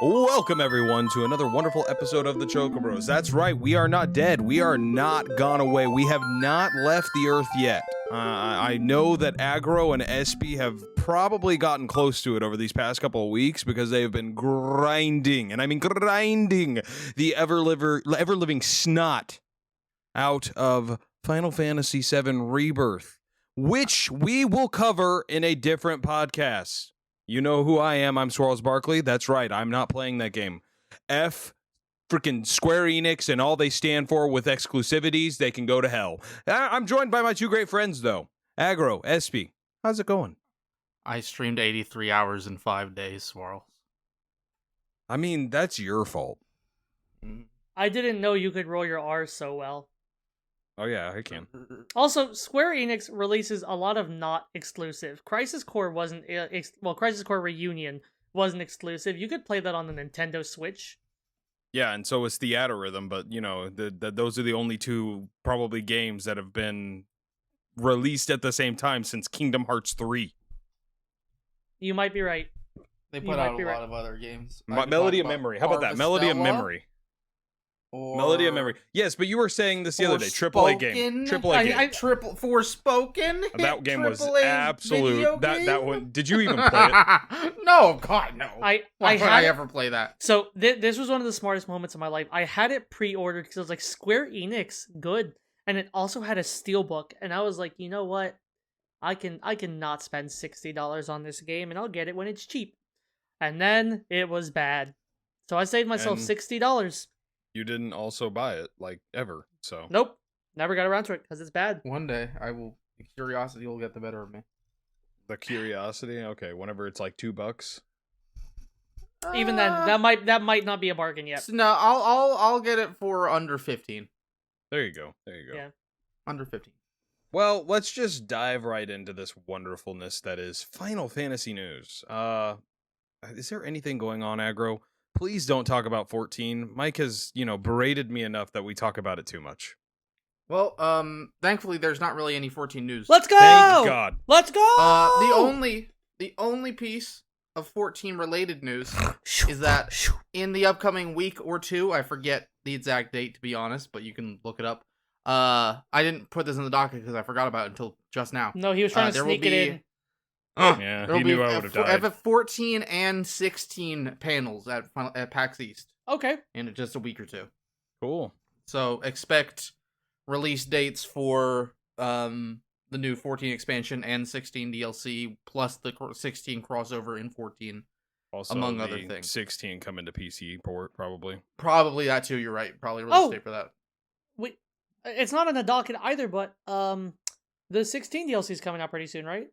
Welcome, everyone, to another wonderful episode of the Choco-Bros. That's right, we are not dead. We are not gone away. We have not left the Earth yet. I know that Aggro and Espy have probably gotten close to it over these past couple of weeks because they have been grinding, and I mean grinding, the ever-living snot out of Final Fantasy VII Rebirth, which we will cover in a different podcast. You know who I am. I'm SwarlzBarkley. That's right. I'm not playing that game. Freaking Square Enix and all they stand for with exclusivities, they can go to hell. I'm joined by my two great friends, though. Aggro, Espy. How's it going? I streamed 83 hours in 5 days, Swirls. I mean, that's your fault. I didn't know you could roll your R's so well. Oh, yeah, I can. Also, Square Enix releases a lot of not exclusive. Crisis Core wasn't... Crisis Core Reunion wasn't exclusive. You could play that on the Nintendo Switch. Yeah, and so is Theatrhythm, but, you know, those are the only two, probably, games that have been released at the same time since Kingdom Hearts 3. You might be right. They put out a lot of other games. Melody of Memory. How about that? Melody of Memory. Melody of Memory. Yes, but you were saying this the other day. AAA game. AAA game. Forspoken. That game was absolute. That one. Did you even play it? No, God, no. Why would I ever play that? So this was one of the smartest moments of my life. I had it pre-ordered because I was like, Square Enix, good, and it also had a steelbook, and I was like, you know what? I can not spend $60 on this game, and I'll get it when it's cheap. And then it was bad, so I saved myself $60. You didn't also buy it, like, ever, so. Nope. Never got around to it, because it's bad. One day, the curiosity will get the better of me. The curiosity? Okay, whenever it's like $2. Even then, that might not be a bargain yet. No, I'll get it for under 15. There you go. Yeah. Under 15. Well, let's just dive right into this wonderfulness that is Final Fantasy news. Is there anything going on, Aggro? Please don't talk about 14. Mike has, berated me enough that we talk about it too much. Well, thankfully there's not really any 14 news. Let's go! Thank God. Let's go! The only piece of 14 related news is that in the upcoming week or two, I forget the exact date to be honest, but you can look it up. I didn't put this in the docket because I forgot about it until just now. No, he was trying to sneak it in. Yeah, he knew I would have died. I have 14 and 16 panels at PAX East. Okay. In just a week or two. Cool. So expect release dates for the new 14 expansion and 16 DLC, plus the 16 crossover in 14, also, among other things. 16 coming to PC port, probably. Probably that too, you're right. Probably release date for that. Wait, it's not on the docket either, but the 16 DLC is coming out pretty soon, right?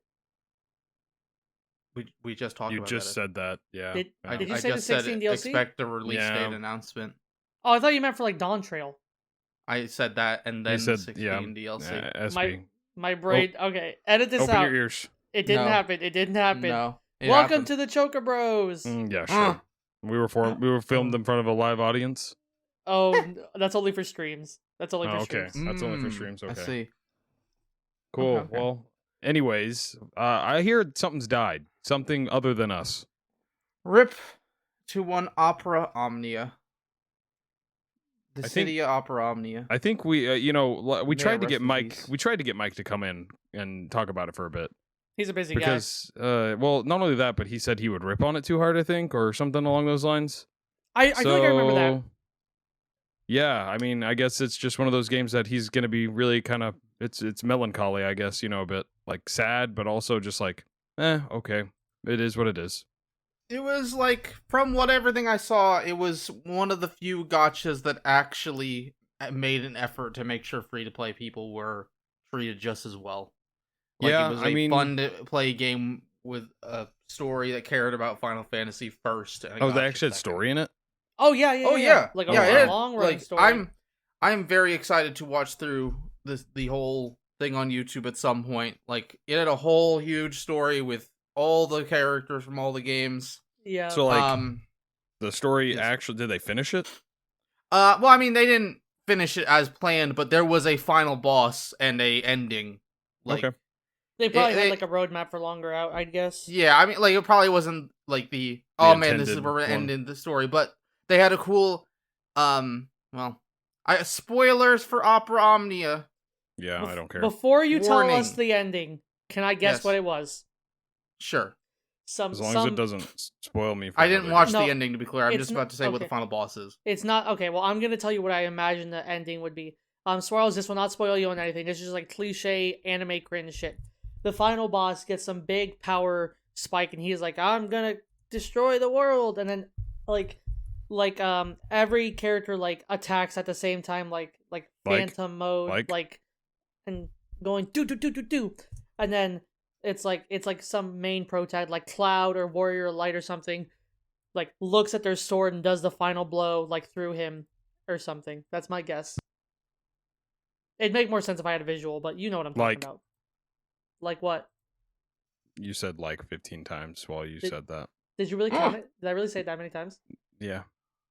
We just talked about that. You just said that, yeah. Did you I say the just 16 said DLC? Expect a release date announcement. Oh, I thought you meant for like Dawn Trail. I said that, and then 16 DLC. My brain. Okay, edit this Open out. your ears. It didn't happen. It didn't happen. No. Welcome to the Choco-Bros. Yeah, sure. We were filmed in front of a live audience. Oh, that's only for streams. That's only for okay. streams. That's only for streams. Okay. I see. Cool. Okay. Well, anyways, I hear something's died. Something other than us. RIP to one Opera Omnia. The City of Opera Omnia. I think we tried to get Mike. Peace. We tried to get Mike to come in and talk about it for a bit. He's a busy because, well, not only that, but he said he would rip on it too hard, I think, or something along those lines. I feel like I remember that. Yeah, I mean, I guess it's just one of those games that he's going to be really kind of, it's melancholy, I guess, a bit like sad, but also just like, okay, it is what it is. It was like, from everything I saw, it was one of the few gotchas that actually made an effort to make sure free-to-play people were treated just as well. Like, yeah, it was a fun-to-play game with a story that cared about Final Fantasy first. And they actually had story in it? Oh, yeah. Like a long-run story. I'm very excited to watch through the whole thing on YouTube at some point. Like, it had a whole huge story with all the characters from all the games. Yeah. So, like, the story actually, did they finish it? Well, I mean, they didn't finish it as planned, but there was a final boss and a ending. Like, okay. They probably had It- like a roadmap for longer out, I guess. Yeah, I mean, like, it probably wasn't like oh man, this is intended where we're one. ending the story, but they had a cool, well, spoilers for Opera Omnia. Yeah, I don't care. Before you tell us Warning. the ending, can I guess Yes. what it was? Sure. Some, As long as it doesn't spoil me. For I didn't another watch game. No, the ending, to be clear. I'm it's just not- about to say what the okay. final boss is. It's not okay. Well, I'm gonna tell you what I imagine the ending would be. Swirls, this will not spoil you on anything. This is just like cliche anime cringe shit. The final boss gets some big power spike, and he's like, "I'm gonna destroy the world," and then every character like attacks at the same time, like phantom mode, like and going do, and then it's like some main protag like Cloud or Warrior Light or something, like looks at their sword and does the final blow like through him or something. That's my guess. It'd make more sense if I had a visual, but you know what I'm talking about. Like what? You said like 15 times while you said that. Did you really count it? Did I really say it that many times? Yeah.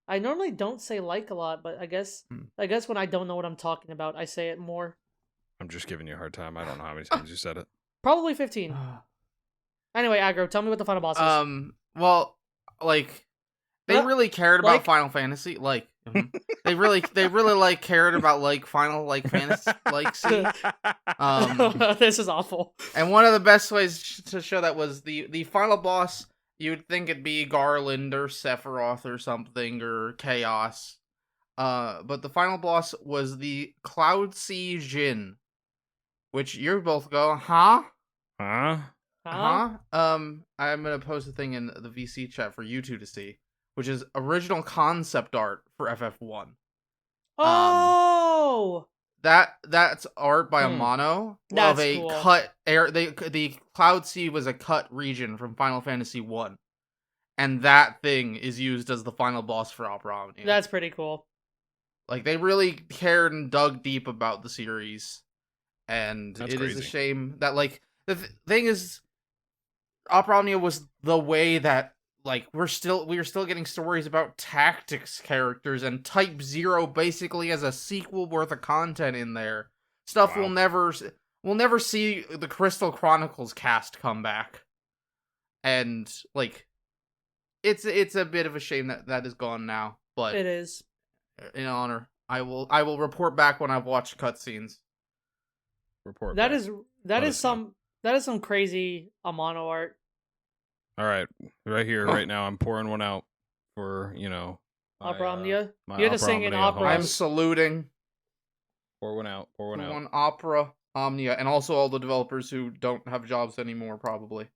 I normally don't say like a lot, but I guess when I don't know what I'm talking about, I say it more. I'm just giving you a hard time. I don't know how many times you said it. Probably 15. Anyway, Aggro, tell me what the final boss is. Well, like, they really cared about like- Final Fantasy. Like, they really like cared about like Final like Fantasy like see. This is awful. And one of the best ways to show that was the final boss. You'd think it'd be Garland or Sephiroth or something or Chaos. But the final boss was the Cloud Sea Jin, which you both go, huh? Huh? Huh? I'm gonna post a thing in the VC chat for you two to see, which is original concept art for FF1. Oh! That's art by Amano That's of a cool. cut air. The Cloud Sea was a cut region from Final Fantasy 1, and that thing is used as the final boss for Opera Omnia. That's pretty cool. Like, they really cared and dug deep about the series, and That's it is a crazy. shame that, like, the thing is, Opera Omnia was the way that, like, we are still getting stories about tactics characters, and Type 0 basically as a sequel worth of content in there. Stuff Wow. we'll never see the Crystal Chronicles cast come back. And, like, it's a bit of a shame that is gone now, but It is. in honor, I will report back when I've watched cutscenes. Report. That back. is Let us know. that is some crazy Amano art. All right. Right here, right now. I'm pouring one out for, Opera Omnia. my You had to Opera sing in Omnia opera. host. I'm saluting Pour one out. Pour one out. one Opera Omnia, and also all the developers who don't have jobs anymore, probably.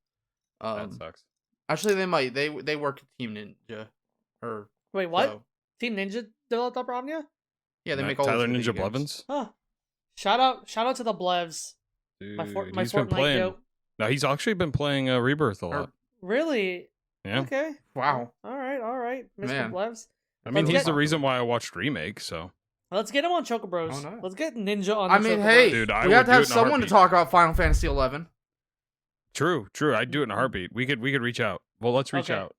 That sucks. Actually, they might. They work at Team Ninja, or Wait, what? so. Team Ninja developed Opera Omnia? Yeah, they Not make all Tyler the Ninja video games. Blevins? Huh. Shout out to the Blevs. Dude, My he's been Fortnite playing. goat. No, he's actually been playing Rebirth a Or- lot. Really? Yeah. Okay. Wow. All right. Mr. Man. Blevs. I mean, Let's he's get- the reason why I watched Remake, so. Let's get him on Choco-Bros. Oh, no. Let's get Ninja on I the mean, Choco-Bros. hey, Dude, I we have would to do have it in a someone to heartbeat. talk about Final Fantasy 11. True. I'd do it in a heartbeat. We could reach out. Well, let's reach Okay. out.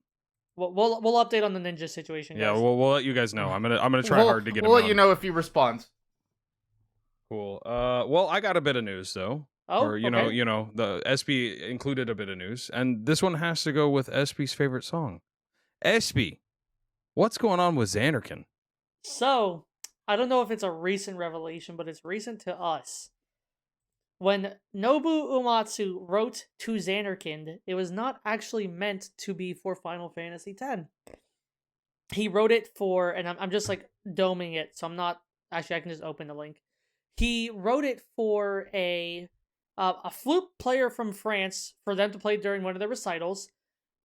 We'll update on the Ninja situation, Yeah, guys. we'll let you guys know. I'm gonna try We'll- hard to get him We'll let on. you know if he responds. Cool. Well, I got a bit of news though. Oh, Or okay. the SB included a bit of news, and this one has to go with SB's favorite song. SB, what's going on with Xanarkin? So, I don't know if it's a recent revelation, but it's recent to us. When Nobu Uematsu wrote to Xanarkin, it was not actually meant to be for Final Fantasy X. He wrote it for, and I'm just like doming it, so I'm not, actually I can just open the link. He wrote it for a flute player from France for them to play during one of their recitals,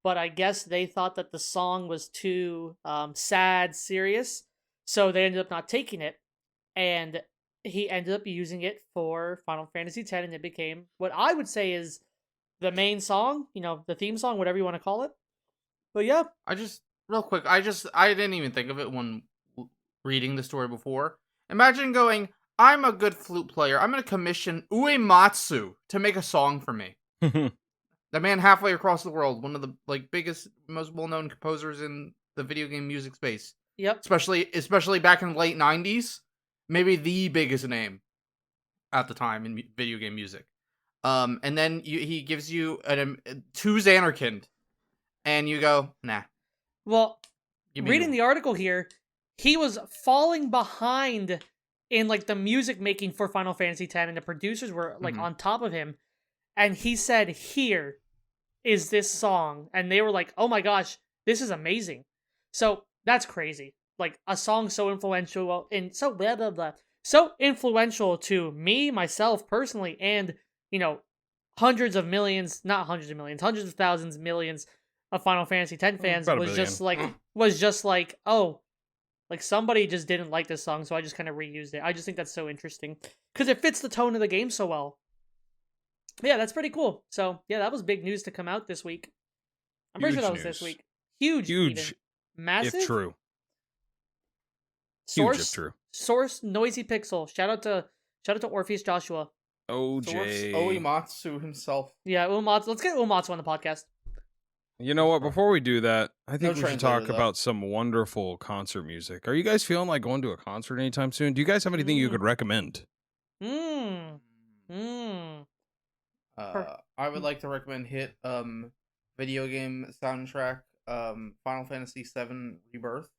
but I guess they thought that the song was too sad, serious, so they ended up not taking it, and he ended up using it for Final Fantasy X, and it became what I would say is the main song, the theme song, whatever you want to call it. But yeah, Real quick, I didn't even think of it when reading the story before. Imagine going, I'm a good flute player. I'm going to commission Uematsu to make a song for me. The man halfway across the world, one of the biggest, most well-known composers in the video game music space. yep. Especially back in the late 90s. Maybe the biggest name at the time in video game music. And then he gives you two Xanarkand, and you go, nah. Well, Give me reading the article here, he was falling behind in like the music making for Final Fantasy X, and the producers were like on top of him. And he said, "Here is this song," and they were like, "Oh my gosh, this is amazing." So that's crazy. Like a song so influential and so blah blah blah, so influential to me, myself personally, and hundreds of millions, not hundreds of millions, hundreds of thousands, millions of Final Fantasy X fans was just like, oh, like somebody just didn't like this song, so I just kind of reused it. I just think that's so interesting because it fits the tone of the game so well. But yeah, that's pretty cool. So yeah, that was big news to come out this week. I'm pretty sure that was this week. Huge, even. Massive. If true. Source, Huge if true. Source Noisy Pixel. Shout out to Orpheus Joshua. OJ. Oimatsu himself. Yeah, Uematsu. Let's get Uematsu on the podcast. You know what? Before we do that, I think we should talk though. about some wonderful concert music. Are you guys feeling like going to a concert anytime soon? Do you guys have anything you could recommend? I would like to recommend hit video game soundtrack Final Fantasy VII Rebirth,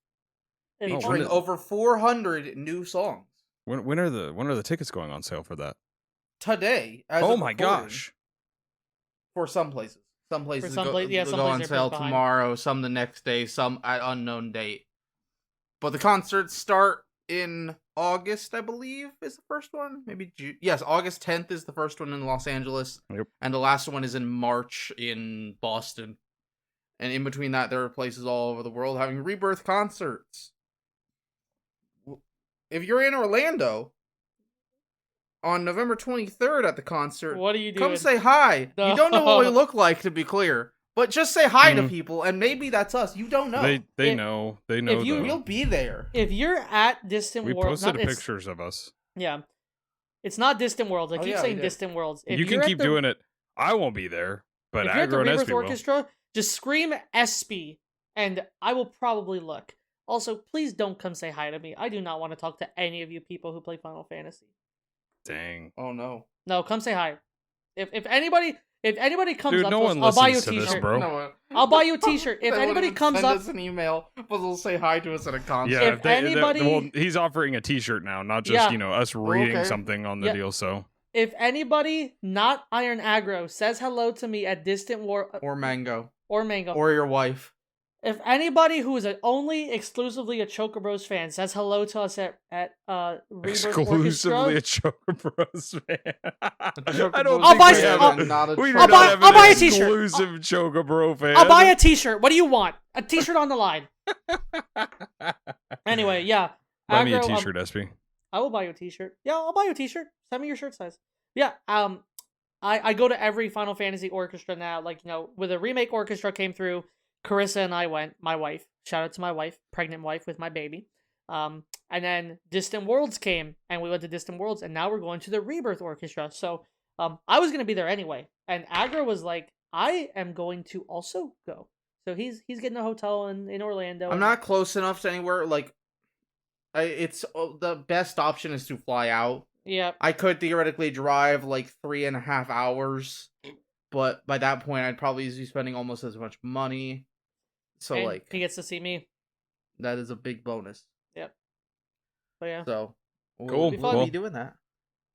featuring over 400 new songs. When are the tickets going on sale for that? Today. Oh my gosh! For some places. Some places go some on places sale tomorrow, some the next day, some at unknown date. But the concerts start in August, I believe, is the first one. Maybe June. Yes, August 10th is the first one in Los Angeles. Yep. And the last one is in March in Boston. And in between that, there are places all over the world having Rebirth concerts. If you're in Orlando on November 23rd at the concert, what are you doing? Come say hi. No. You don't know what we look like, to be clear. But just say hi to people, and maybe that's us. You don't know. They know. They know. We'll be there. If you're at Distant we Worlds... posted pictures of us. Yeah. It's not Distant Worlds. I keep saying Distant Worlds. If you can keep doing it. I won't be there, but Aggro and Espy will. Orchestra, just scream Espy, and I will probably look. Also, please don't come say hi to me. I do not want to talk to any of you people who play Final Fantasy. Dang. Oh no. No, come say hi. If anybody comes Dude, up no to one us, I'll buy you a listens to t-shirt. this, bro. No, I'll buy you a t-shirt. If anybody comes send up, us an email, but they'll say hi to us at a concert. Yeah, if anybody, well, he's offering a t-shirt now, not just us reading something on the deal. So if anybody not Iron Aggro says hello to me at Distant War or Mango or your wife. If anybody who is only exclusively a Choco-Bros fan says hello to us at Rebirth exclusively Orchestra, a Choco-Bros fan. I'll buy a t-shirt. Exclusive Choco-Bro fan. I'll buy a t-shirt. What do you want? A t-shirt on the line. Anyway, yeah. Buy me a t-shirt, Espy. I will buy you a t-shirt. Yeah, I'll buy you a t-shirt. Send me your shirt size. Yeah. I go to every Final Fantasy orchestra now. Like, with a remake orchestra came through. Carissa and I went, my wife. Shout out to my wife, pregnant wife with my baby. And then Distant Worlds came, and we went to Distant Worlds, and now we're going to the Rebirth Orchestra. So I was going to be there anyway. And Aggro was like, I am going to also go. So he's getting a hotel in Orlando. I'm not close enough to anywhere. Like, it's the best option is to fly out. Yeah. I could theoretically drive like 3.5 hours, but by that point, I'd probably be spending almost as much money. So, and he gets to see me. That is a big bonus. Yep. But yeah. So, cool. We'll be doing that.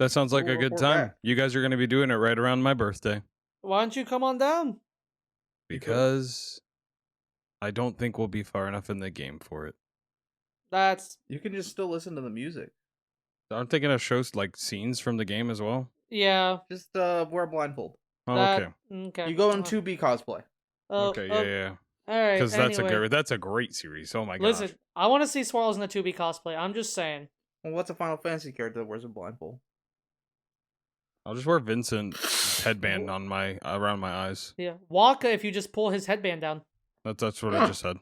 That sounds like a good time. You guys are going to be doing it right around my birthday. Why don't you come on down? Because I don't think we'll be far enough in the game for it. You can just still listen to the music. Aren't they going to show like scenes from the game as well? Yeah. Just wear a blindfold. Oh, okay. You go in 2B cosplay. Okay, yeah. All right. Because that's a great series. Oh my gosh. Listen, I want to see Swirls in the 2B cosplay. I'm just saying. Well, what's a Final Fantasy character that wears a blindfold? I'll just wear Vincent's headband around my eyes. Yeah, Waka. If you just pull his headband down. That's what I just said.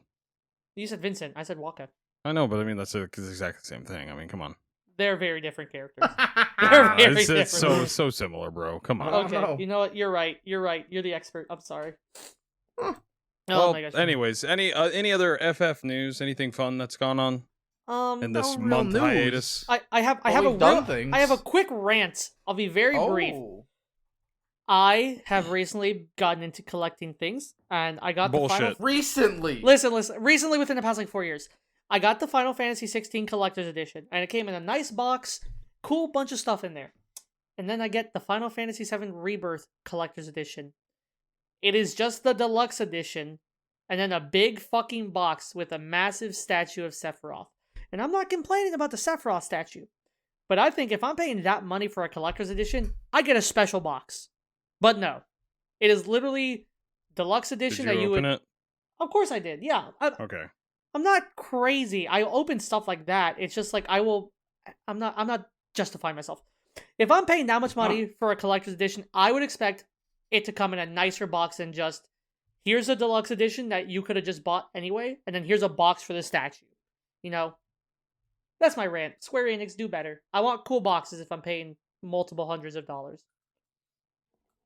You said Vincent. I said Waka. I know, but I mean that's the exact same thing. I mean, come on. They're very different characters. They're very different. It's so similar, bro. Come on. Okay, you know what? You're right. You're the expert. I'm sorry. Well, my gosh. Anyways, any other FF news? Anything fun that's gone on in this month hiatus? I have a quick rant. I'll be very brief. I have recently gotten into collecting things, and I got the final. Bullshit. Recently. Listen. Recently, within the past like 4 years, I got the Final Fantasy 16 Collector's Edition, and it came in a nice box, cool bunch of stuff in there. And then I get the Final Fantasy 7 Rebirth Collector's Edition. It is just the deluxe edition, and then a big fucking box with a massive statue of Sephiroth. And I'm not complaining about the Sephiroth statue, but I think if I'm paying that money for a collector's edition, I get a special box. But no, it is literally deluxe edition Did you open it? Of course I did. Yeah. Okay. I'm not crazy. I open stuff like that. It's just like I'm not justifying myself. If I'm paying that much money for a collector's edition, I would expect it to come in a nicer box than just here's a deluxe edition that you could have just bought anyway, and then here's a box for the statue. You know? That's my rant. Square Enix, do better. I want cool boxes if I'm paying multiple hundreds of dollars.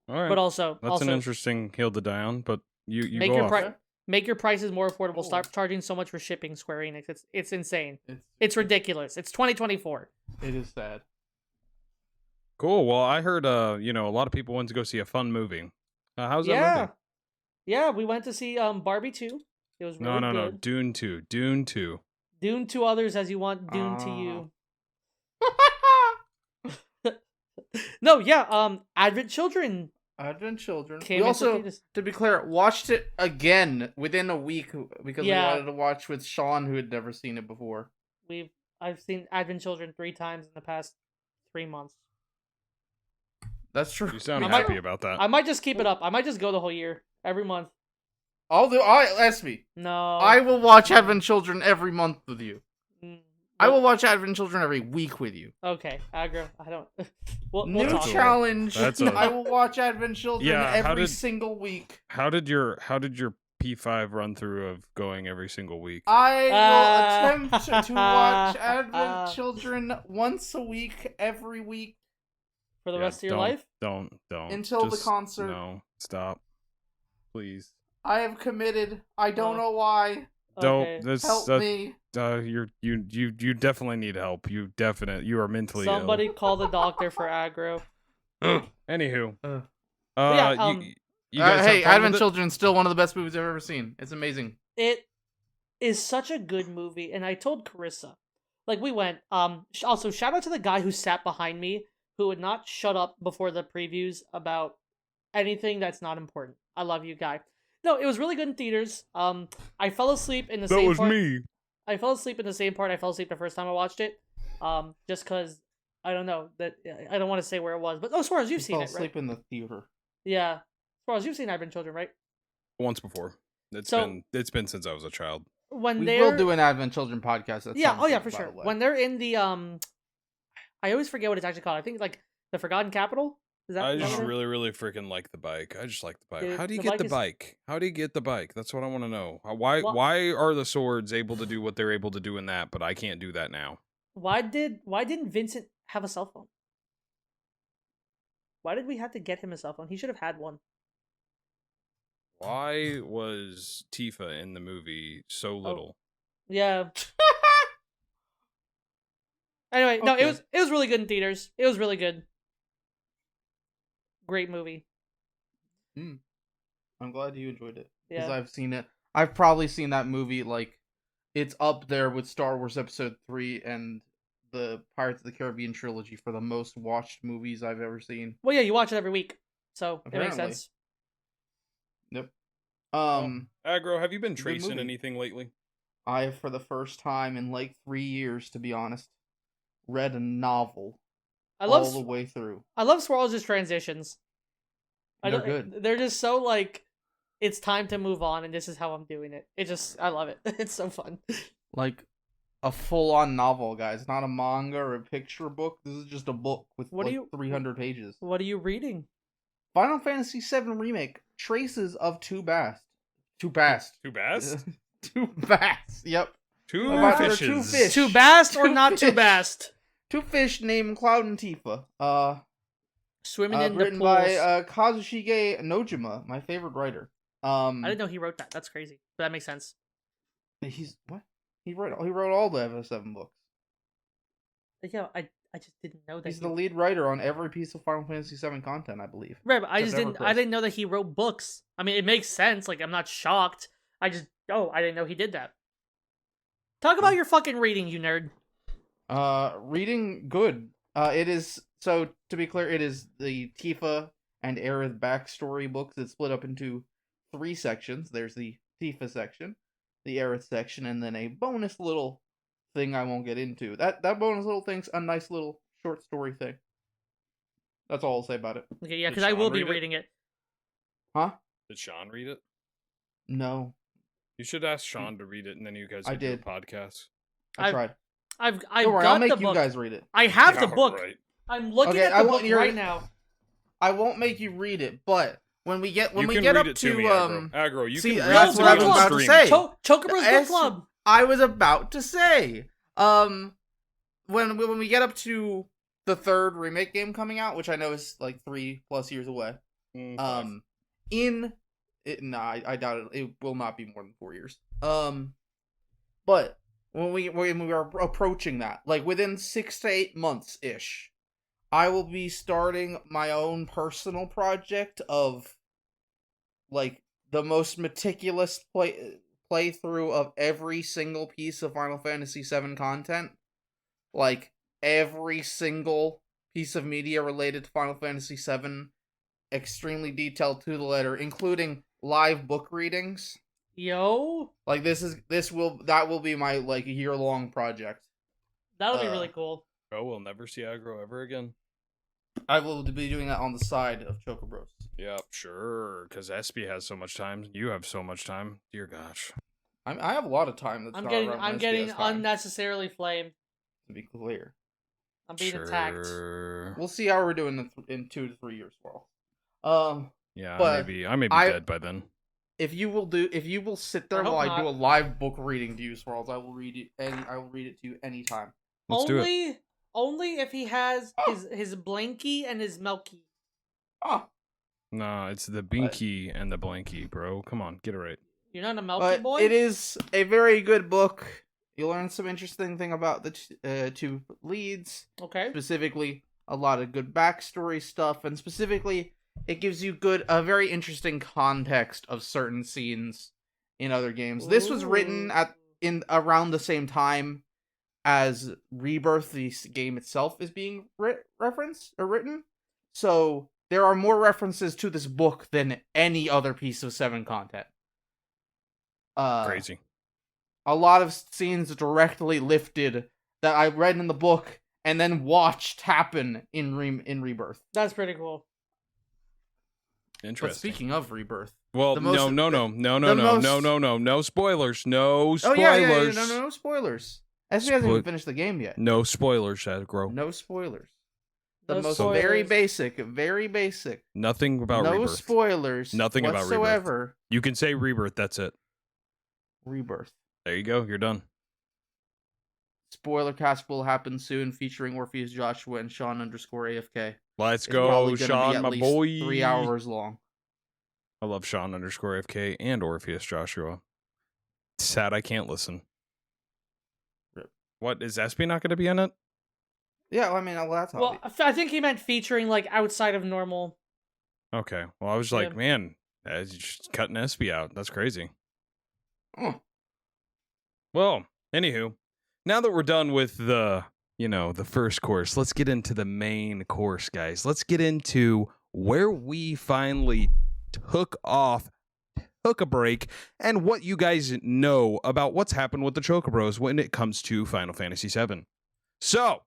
All right. But also, That's an interesting hill to die on, but you make go your off. make your prices more affordable. Cool. Stop charging so much for shipping, Square Enix. It's insane. It's It's ridiculous. It's 2024. It is sad. Cool. Well, I heard a lot of people went to go see a fun movie. How's that movie? Yeah, we went to see Barbie 2. It was really No. good. Dune 2. Dune 2. Dune to others as you want Dune to you. No, yeah, Advent Children Advent Children. came We also, into to be clear, watched it again within a week because Yeah. we wanted to watch with Sean, who had never seen it before. I've seen Advent Children 3 times in the past 3 months. That's true. You sound I might- happy about that. I might just keep it up. I might just go the whole year, every month. Ask me. No. I will watch Advent Children every month with you. Mm, I will watch Advent Children every week with you. Okay, aggro. I don't. we'll New talk. challenge. That's a- I will watch Advent Children Yeah, how every did- single week. How did your P5 run through of going every single week? I will attempt to watch Advent Children once a week, every week, For the Yeah, rest of your don't- life? Don't. until the Just- concert. No, stop. Please. I have committed. I don't know why. Okay. Don't. This. Help me. You definitely need help. You are mentally Somebody call the doctor for aggro. ill. Anywho. Yeah, you guys Hey, have fun Advent with it? Children's still one of the best movies I've ever seen. It's amazing. It is such a good movie, and I told Carissa, like we went. Also, shout out to the guy who sat behind me, who would not shut up before the previews about anything that's not important. I love you, guy. No, it was really good in theaters. I fell asleep in the That same was part. me. I fell asleep in the same part I fell asleep the first time I watched it. Just because I don't know that I don't want to say where it was, but Swarlz, you've seen Fell it, right? asleep in the theater. Yeah, Swarlz, you've seen Advent Children, right? Once before. It's So- been since I was a child. When We they're will do an Advent Children podcast. At yeah, some oh yeah, point, for by sure. the way. When they're in the I always forget what it's actually called. I think like the Forgotten Capital. Is that? I is that just what it is? really freaking like the bike. I just like the bike. Dude, How do you the get the bike is- bike? How do you get the bike? That's what I want to know. Why Well- why are the swords able to do what they're able to do in that, but I can't do that now? Why didn't Vincent have a cell phone? Why did we have to get him a cell phone? He should have had one. Why was Tifa in the movie so little? Yeah. Anyway, no, Okay. it was really good in theaters. It was really good. Great movie. I'm glad you enjoyed it. Because Yeah. I've seen it. I've probably seen that movie, like, it's up there with Star Wars Episode 3 and the Pirates of the Caribbean trilogy for the most watched movies I've ever seen. Well, yeah, you watch it every week, so it makes Apparently. sense. Yep. Aggro, have you been good tracing movie. anything lately? I, for the first time in like 3 years, to be honest, read a novel I love all the way through. Swarlz's transitions. They're don't- good. They're just so like, it's time to move on, and this is how I'm doing it. I love it. It's so fun. Like, a full-on novel, guys. Not a manga or a picture book. This is just a book with What do like you- 300 pages. What are you reading? Final Fantasy VII Remake. Traces of Two Bast. Two Bast. Too bast? Two Bast. Yep. Two About their fishes. two fish. Too bast or Two not too fish. bast? Two fish named Cloud and Tifa. Swimming in the Written pools. by Kazushige Nojima, my favorite writer. I didn't know he wrote that. That's crazy, but that makes sense. He's what? He wrote all the FF7 books. But yeah, just didn't know that. He's the lead writer on every piece of Final Fantasy VII content, I believe. Right, but I Except didn't know that he wrote books. I mean, it makes sense. Like, I'm not shocked. I didn't know he did that. Talk about your fucking reading, you nerd. Reading good. It is, so to be clear, it is the Tifa and Aerith backstory books. It's split up into 3 sections. There's the Tifa section, the Aerith section, and then a bonus little thing I won't get into. That bonus little thing's a nice little short story thing. That's all I'll say about it. Okay, yeah, Did because I will Sean be read it? reading it. Huh? Did Sean read it? No. You should ask Sean to read it, and then you guys I can do a did. podcast. I tried. I've Don't worry, got I'll make the you book. guys read it. I have the Yeah, book. right. I'm looking Okay, at I the want book your- right now. I won't make you read it, but when we get You can up read it to me, Aggro. You see, can read that's it what I to was me on about to stream. say. Choco-Bros Book S- Club. I was about to say, when we get up to the 3rd remake game coming out, which I know is like 3+ years away, I doubt it. It will not be more than 4 years. But when we are approaching that, like within 6 to 8 months ish, I will be starting my own personal project of like the most meticulous playthrough of every single piece of Final Fantasy VII content. Like every single piece of media related to Final Fantasy VII, extremely detailed to the letter, including live book readings. Yo, Like that will be my like year-long project. that'll be really cool. Oh, we'll never see Aggro ever again. I will be doing that on the side of Choco-Bros. Yep, sure. Because Espy has so much time. You have so much time. Dear gosh. I have a lot of time. That's I'm not getting around my getting SPS time, unnecessarily flamed. to be clear. I'm being attacked. Sure. We'll see how we're doing in 2 to 3 years. Yeah, but I may be dead by then. If you will sit there I hope while I do not. a live book reading to you, Swarls, I will read it, and I will read it to you anytime. Let's do it. Only if he has his Blanky and his Melky. Oh, No, it's the Binky and the Blanky, bro. Come on, get it right. You're not a Melky but boy? it is a very good book. You'll learn some interesting thing about the 2 leads. Okay. Specifically, a lot of good backstory stuff, and specifically, it gives you a very interesting context of certain scenes in other games. This was written in around the same time as Rebirth, the game itself, is being referenced or written. So there are more references to this book than any other piece of 7 content. Crazy. A lot of scenes directly lifted that I read in the book and then watched happen in Rebirth. That's pretty cool. Interesting. But speaking of Rebirth, well, the most- no spoilers. No spoilers. oh yeah, no spoilers. SB hasn't even finished the game yet. No spoilers, Aggro. No spoilers. The No most spoilers. very basic. Nothing about no Rebirth. spoilers. Nothing about Rebirth. whatsoever. You can say Rebirth, that's it. Rebirth. There you go, you're done. Spoiler cast will happen soon, featuring Orpheus Joshua and Sean_AFK. Let's It's go, probably gonna be Sean, at my least boy. 3 hours long. I love Sean_FK and Orpheus Joshua. Sad I can't listen. Rip. What, is Espy not going to be in it? Yeah, I mean, well, that's how. Well, I think he meant featuring like outside of normal. Okay, well I was like, Yeah. man, you're just cutting Espy out. That's crazy. Oh. Well, anywho, now that we're done with the first course, let's get into the main course, guys. Let's get into where we finally took a break, and what you guys know about what's happened with the Choco-Bros when it comes to Final Fantasy VII. So,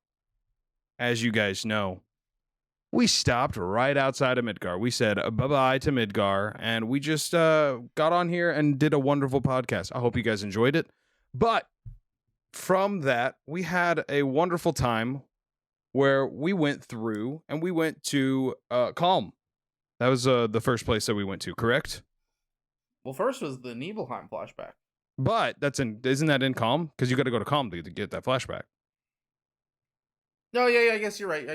as you guys know, we stopped right outside of Midgar. We said bye-bye to Midgar, and we just got on here and did a wonderful podcast. I hope you guys enjoyed it. But from that, we had a wonderful time where we went through and we went to Calm. That was the first place that we went to, correct? Well, first was the Nibelheim flashback. But isn't that in Calm? Because you got to go to Calm to get that flashback. No, yeah, I guess you're right.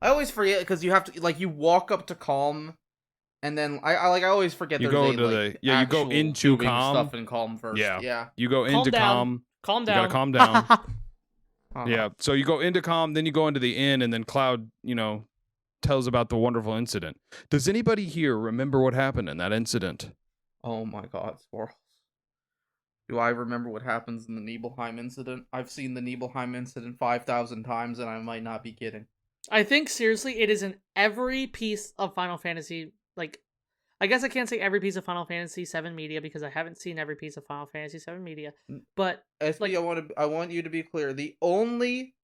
I always forget because you have to you walk up to Calm, and then I always forget. You there's go a, to you go actual into moving Calm. stuff in Calm first. Yeah. You go Calm into down. Calm. Calm You down. gotta calm down. Yeah. So you go into com, then you go into the inn, and then Cloud, tells about the wonderful incident. Does anybody here remember what happened in that incident? Oh my God, Swarls. Do I remember what happens in the Nibelheim incident? I've seen the Nibelheim incident 5,000 times, and I might not be kidding. I think seriously, it is in every piece of Final Fantasy. Like, I guess I can't say every piece of Final Fantasy VII media because I haven't seen every piece of Final Fantasy VII media. But SP, I want you to be clear. The only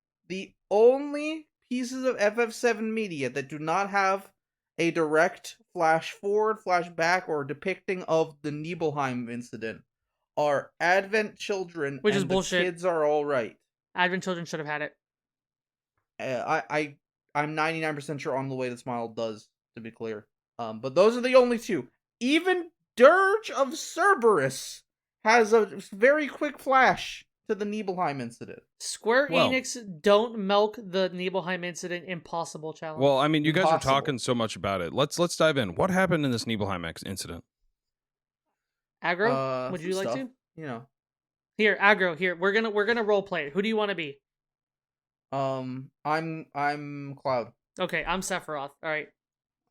pieces of FF7 media that do not have a direct flash forward, flash back, or depicting of the Nibelheim incident are Advent Children, which and is bullshit. The Kids Are All Right. Advent Children should have had it. I'm 99% sure On the Way to Smile does, to be clear. But those are the only two. Even Dirge of Cerberus has a very quick flash to the Nibelheim incident. Square Enix don't milk the Nibelheim incident impossible challenge. Well, I mean, you guys are Impossible. talking so much about it. Let's dive in. What happened in this Nibelheim incident? Aggro, would you like stuff, to? Here, Aggro. Here, we're gonna role play it. Who do you want to be? I'm Cloud. Okay, I'm Sephiroth. All right,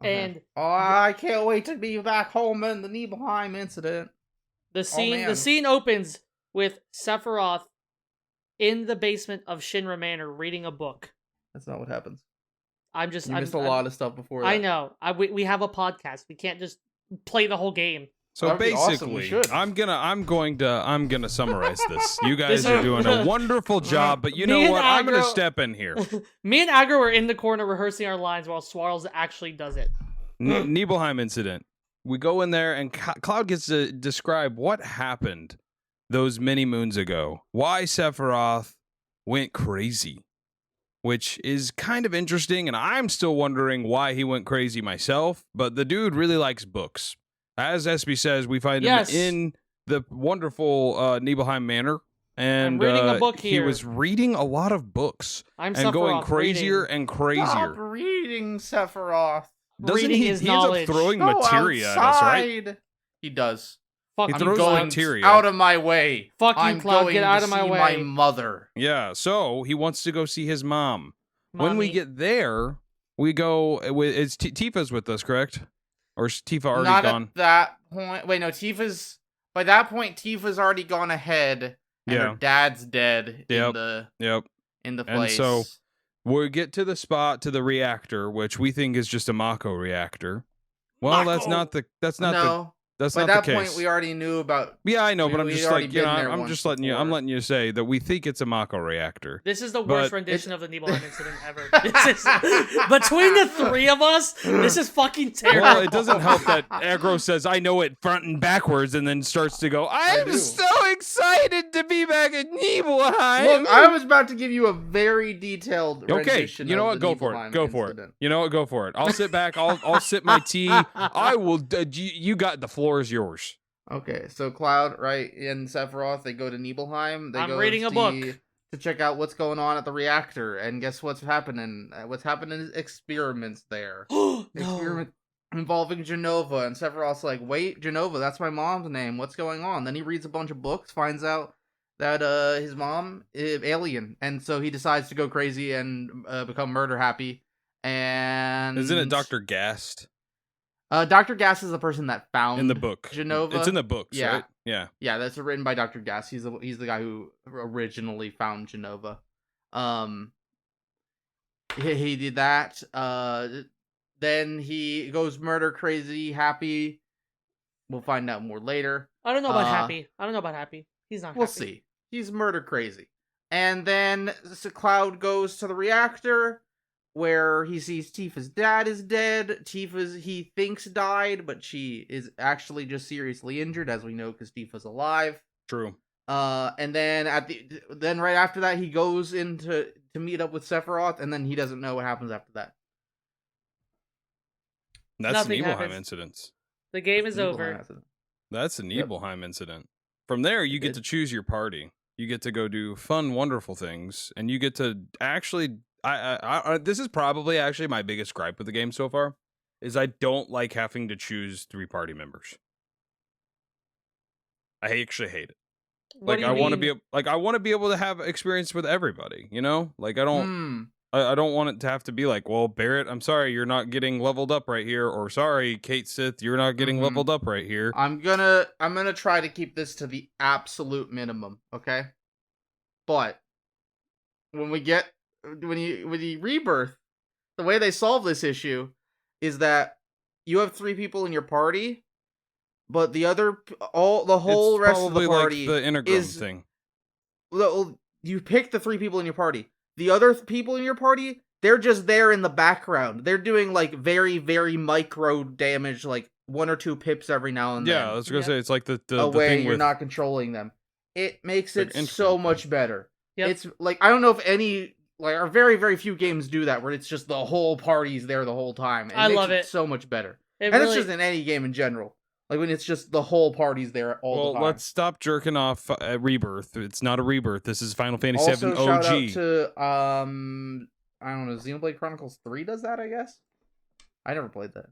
Okay. and I can't wait to be back home in the Nibelheim incident. the man. scene opens with Sephiroth in the basement of Shinra Manor reading a book. That's not what happens. You missed a lot of stuff before that. I know. We have a podcast. We can't just play the whole game. So That'd be awesome, we basically, should. I'm gonna summarize this. You guys are doing a wonderful job, but you know what? I'm gonna step in here. Me and Aggro are in the corner rehearsing our lines while Swarls actually does it. Nibelheim incident. We go in there, and Cloud gets to describe what happened those many moons ago. Why Sephiroth went crazy, which is kind of interesting, and I'm still wondering why he went crazy myself. But the dude really likes books. As Espy says, we find him in the wonderful Nibelheim Manor, and I'm reading a book he here. was reading a lot of books and Sephiroth going crazier reading. and crazier. Stop reading, Sephiroth. Doesn't reading he? his He ends knowledge. up throwing Go materia at us, right? outside. He does. Fuck He you, throws Cloud. materia. Out of my way. Fuck you, I'm Cloud. going Get out to of my see way. my mother. Yeah, so he wants to go see his mom. When we Mommy. get there, we go. It's Tifa's with us, correct? Or is Tifa already Not gone? at that point. Wait, no. By that point, Tifa's already gone ahead, and her dad's dead Yep. in the And place. so we get to the spot, to the reactor, which we think is just a Mako reactor. Well, that's not the By that case. point, we already knew about. Yeah, I know, but I'm we'd just already like, been there I'm once just letting you. I'm before. letting you say that we think it's a Mako reactor. This is the But worst rendition of the Nibelheim incident ever. Between the three of us, this is fucking terrible. Well, it doesn't help that Aggro says, I know it front and backwards, and then starts to go, I'm do. so excited to be back at Nibelheim. Look, I was about to give you a very detailed Okay, rendition you know of what? the Go for it. Nibelheim Go for it. incident. You know what? Go for it. I'll sit back. I'll sip my tea. I will. You got the floor is yours. Okay, so Cloud, right, and Sephiroth, they go to Nibelheim. I'm reading a book. To check out what's going on at the reactor, and guess what's happening? What's happening is experiments there. No. Experiment involving Genova, and Sephiroth's like, wait, Genova, that's my mom's name. What's going on? Then he reads a bunch of books, finds out that his mom is alien, and so he decides to go crazy and become murder happy. And Isn't it Dr. Gast Dr. Gas is the person that found in the book? Genova. It's in the books, Yeah. right? Yeah. Yeah, that's written by Dr. Gas. He's the guy who originally found Genova. He did that. Then he goes murder crazy, happy. We'll find out more later. I don't know about Happy. He's not We'll happy. see. He's murder crazy. And then Cloud goes to the reactor where he sees Tifa's dad is dead. He thinks died, but she is actually just seriously injured, as we know, because Tifa's alive. True. And then right after that, he goes in to meet up with Sephiroth, and then he doesn't know what happens after that. That's Nothing the Nibelheim happens. incident. The game is Nibelheim over. accident. That's the Yep. Nibelheim incident. From there, you get to choose your party. You get to go do fun, wonderful things, and you get to actually. This is probably actually my biggest gripe with the game so far, is I don't like having to choose 3 party members. I actually hate it. What do I you want to mean? I want to be able to have experience with everybody, you know? Like I don't Hmm. I don't want it to have to be like, well, Barrett, I'm sorry, you're not getting leveled up right here, or sorry, Kate Sith, you're not getting Mhm. leveled up right here. I'm gonna try to keep this to the absolute minimum, okay? But when we get when you rebirth, the way they solve this issue is that you have 3 people in your party, but the whole It's rest of the probably like party the intergram is thing. well, you pick the 3 people in your party. The other people in your party, they're just there in the background. They're doing like very, very micro damage, like 1 or 2 pips every now and Yeah, I then. was gonna say it's like the Away, thing you're with not controlling them. It makes the it so intergram much thing. better. Yep. It's like I don't know if any like or very, very few games do that where it's just the whole party's there the whole time. It I makes love it. so much better. It And really, it's just in any game in general. Like when it's just the whole party's there all Well, the time. let's stop jerking off at Rebirth. It's not a Rebirth. This is Final Fantasy Also, VII shout out OG. to I don't know, Xenoblade Chronicles 3 does that, I guess. I never played that.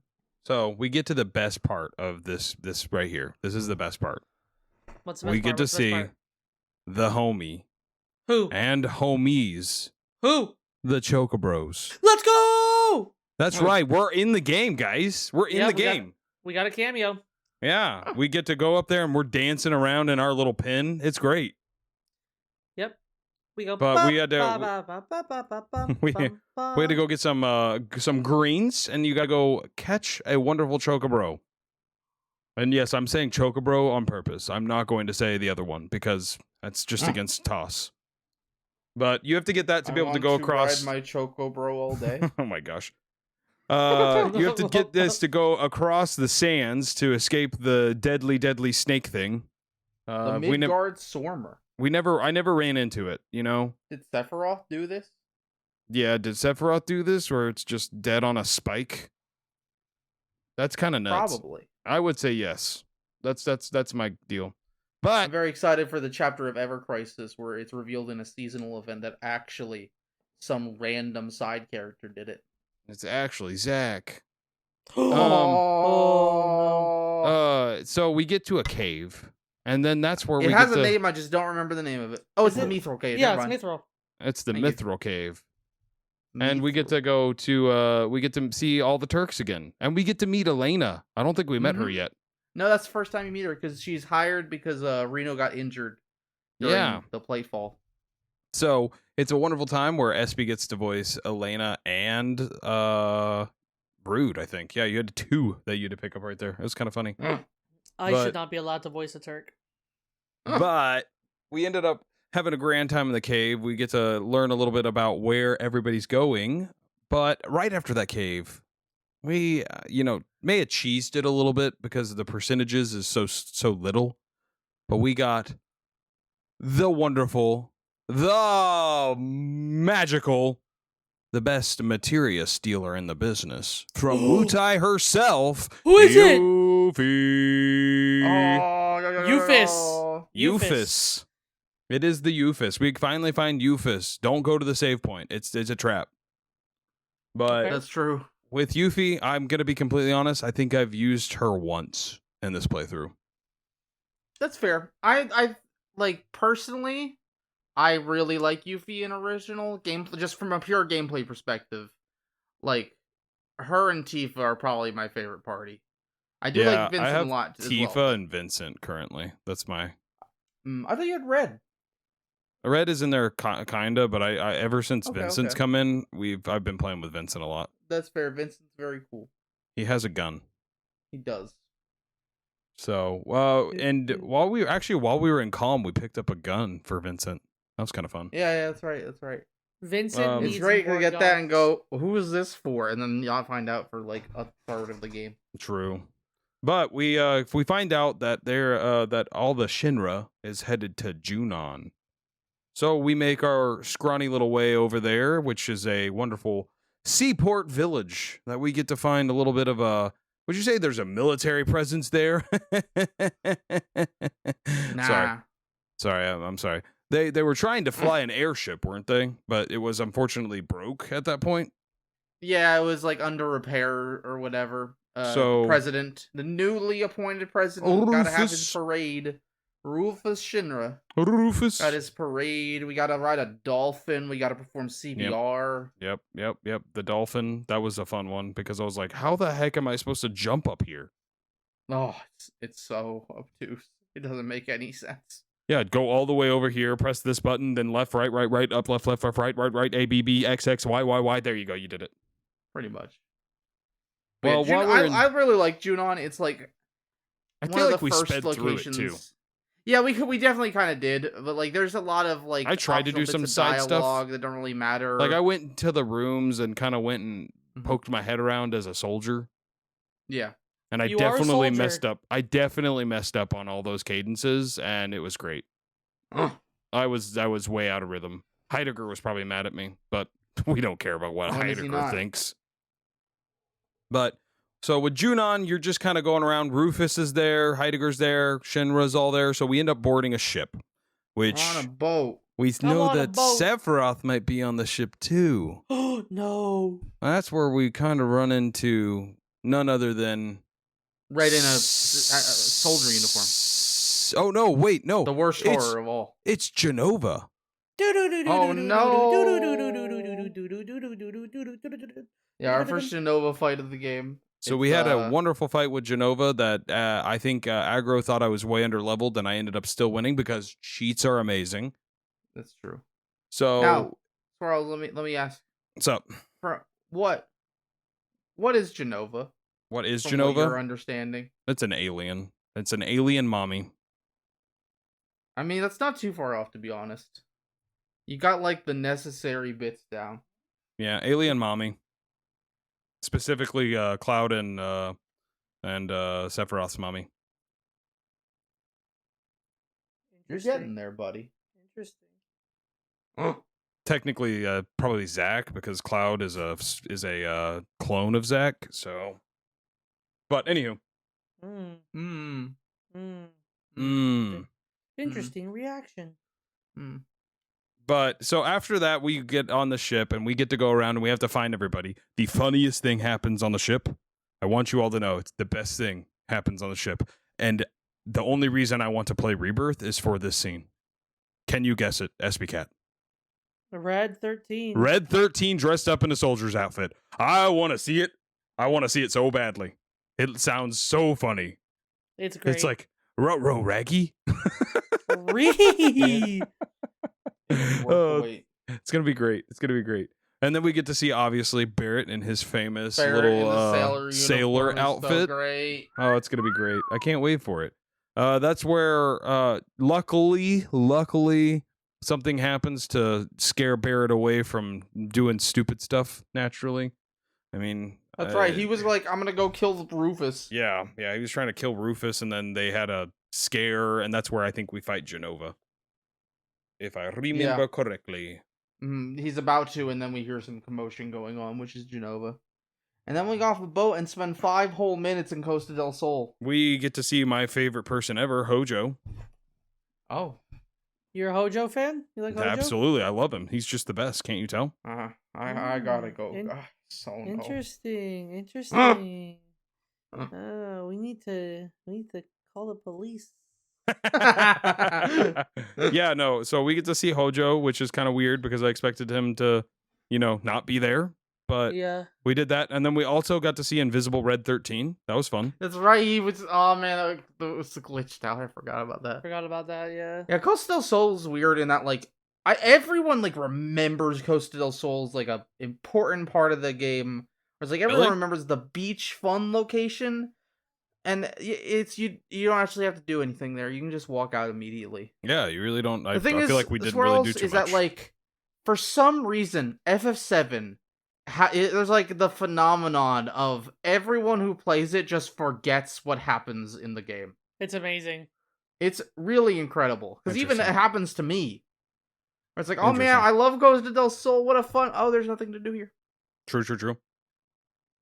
So we get to the best part of this right here. This is the best part. what's the best We part? get to What's the best see part? the homie Who? and homies, Who? the Choco-Bros. Let's go! That's right. We're in the game, guys. We're in Yeah, the we got- game. We got a cameo. Yeah, we get to go up there and we're dancing around in our little pin. It's great. Yep. We go. But we had to- we had to go get some greens, and you gotta go catch a wonderful Choco-Bro. And yes, I'm saying Choco-Bro on purpose. I'm not going to say the other one because that's just against toss. But you have to get that to be able to go across. Ride my Choco-Bro all day. Oh my gosh. You have to get this to go across the sands to escape the deadly, deadly snake thing. The We Midgard Swarmer. I never ran into it, you know? Did Sephiroth do this? Yeah, did Sephiroth do this where it's just dead on a spike? That's kind of nuts. Probably. I would say yes. That's my deal. But I'm very excited for the chapter of Ever Crisis where it's revealed in a seasonal event that actually some random side character did it. it's actually Zach. Oh, So we get to a cave, and then that's where it we has get a to. name, I just don't remember the name of it. Oh, it's Is the it- Mithril Cave. Yeah, never it's mind. Mithril. It's the Thank you. Mithril Cave, and we get Mithril. to go to. We get to see all the Turks again, and we get to meet Elena. I don't think we met her Mhm. yet. No, that's the first time you meet her because she's hired because Reno got injured during Yeah. the playfall. So it's a wonderful time where Espy gets to voice Elena and Brood. I think. Yeah, you had 2 that you had to pick up right there. It was kind of funny. I But- should not be allowed to voice a Turk. But we ended up having a grand time in the cave. We get to learn a little bit about where everybody's going. But right after that cave, we, may have cheesed it a little bit because the percentages is so little. But we got the wonderful, the magical, the best materia stealer in the business from Wutai herself. Who is it? Yuffie. Euphis. Euphis. It is the Euphis. We finally find Euphis. Don't go to the save point. It's a trap. But Okay. That's true. with Yuffie, I'm gonna be completely honest. I think I've used her once in this playthrough. That's fair. I like personally, I really like Yuffie in original gameplay, just from a pure gameplay perspective. Like, her and Tifa are probably my favorite party. I do Yeah, like Vincent I have a lot as Tifa well. and Vincent currently. That's my. I thought you had Red. Red is in there kinda, but I ever since Okay, Vincent's okay. come in, I've been playing with Vincent a lot. That's fair. Vincent's very cool. He has a gun. He does. So, and while we were in Calm, we picked up a gun for Vincent. That was kind of fun. Yeah, that's right. That's right. Vincent needs It's great to more get that and guns. go, who is this for? And then y'all find out for like a third of the game. True. But we find out that that all the Shinra is headed to Junon. So we make our scrawny little way over there, which is a wonderful seaport village that we get to find a little bit of a. Would you say there's a military presence there? Nah. Sorry, I'm sorry. They were trying to fly an airship, weren't they? But it was unfortunately broke at that point. Yeah, it was like under repair or whatever. So- President, the newly appointed president, gotta have his Rufus- parade. Rufus Shinra. Rufus. Got his parade. We gotta ride a dolphin. We gotta perform CPR. Yep. The dolphin. That was a fun one because I was like, how the heck am I supposed to jump up here? Oh, it's so obtuse. It doesn't make any sense. Yeah, go all the way over here, press this button, then left, right, up, left, right, A, B, B, X, X, Y, Y, Y. There you go. You did it. Pretty much. Well, yeah, I really like Junon. It's like I one feel of like the we first sped locations. through it too. Yeah, we definitely kind of did, but like there's a lot of like I tried to do optional some bits of side stuff. dialogue that don't really matter. Like I went to the rooms and kind of went and Mhm. poked my head around as a soldier. Yeah. And I You are a definitely soldier. messed up. I definitely messed up on all those cadences, and it was great. I was way out of rhythm. Heidegger was probably mad at me, but we don't care about what When is he Heidegger not? thinks. But so with Junon, you're just kind of going around. Rufus is there, Heidegger's there, Shinra's all there. So we end up boarding a ship, which We're on a boat. we I'm know on a that boat. Sephiroth might be on the ship too. Oh no. That's where we kind of run into none other than Right in a soldier uniform. Oh no! Wait, no. The worst it's- horror of all. It's Genova. Oh no! Yeah, our first Genova fight of the game. So It's, we had a wonderful fight with Genova that I think Aggro thought I was way under leveled, and I ended up still winning because cheats are amazing. That's true. So Now, Swarls, let me ask. what's up? What is Genova? What is From what your Genova? understanding. It's an alien. It's an alien mommy. I mean, that's not too far off, to be honest. You got like the necessary bits down. Yeah, alien mommy. Specifically, Cloud and Sephiroth's mommy. You're getting there, buddy. Interesting. Technically, probably Zack because Cloud is a clone of Zack. So, but anywho. Interesting reaction. But so after that, we get on the ship and we get to go around and we have to find everybody. The funniest thing happens on the ship. I want you all to know it's the best thing happens on the ship. And the only reason I want to play Rebirth is for this scene. Can you guess it, Espycat? Red 13. Red 13 dressed up in a soldier's outfit. I want to see it. I want to see it so badly. It sounds so funny. It's great. It's like, ruh-roh, Raggy. Ree. Wait. It's going to be great. It's going to be great. And then we get to see, obviously, Barrett in his famous Barrett in little the sailor uniform is so outfit. great. Oh, it's going to be great. I can't wait for it. That's where, luckily, something happens to scare Barrett away from doing stupid stuff, naturally. I mean... That's right. He was like, I'm going to go kill Rufus. Yeah, he was trying to kill Rufus, and then they had a scare, and that's where I think we fight Genova. If I remember correctly. He's about to, and then we hear some commotion going on, which is Genova. And then we go off the boat and spend 5 whole minutes in Costa del Sol. We get to see my favorite person ever, Hojo. Oh. You're a Hojo fan? You like Hojo? Absolutely, I love him. He's just the best, can't you tell? I gotta go. So Interesting. We need to call the police. Yeah, no. So we get to see Hojo, which is kind of weird because I expected him to, not be there. But Yeah. we did that, and then we also got to see Invisible Red 13. That was fun. That's right. He was. Oh man, it was glitched out. I forgot about that. Forgot about that, yeah. Yeah, Costa del Sol's weird in that like everyone like remembers Costa del Sol's like a important part of the game. It's like everyone Really? remembers the beach fun location, and it's you don't actually have to do anything there. You can just walk out immediately. Yeah, you really don't. I The thing feel like we didn't Swirls, really do too is much. that like for some reason FF7 there's like the phenomenon of everyone who plays it just forgets what happens in the game. It's amazing. It's really incredible because even it Interesting. happens to me. Where it's like, oh man, I love Costa del Sol. What a fun! Oh, there's nothing to do here. True.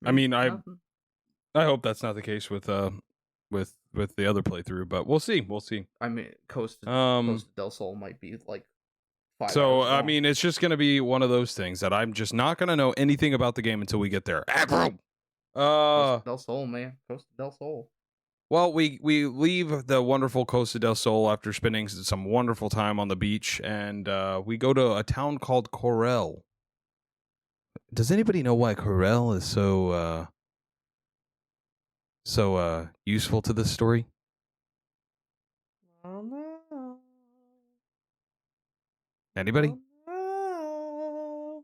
I mean, I Nothing. hope that's not the case with the other playthrough, but we'll see. I mean, Costa del Sol might be like 5 So hours I long. mean, it's just gonna be one of those things that I'm just not gonna know anything about the game until we get there. Aggro. Costa del Sol, man, Costa del Sol. Well, we leave the wonderful Costa del Sol after spending some wonderful time on the beach, and we go to a town called Corel. Does anybody know why Corel is so useful to this story? Oh no. Anybody? Oh,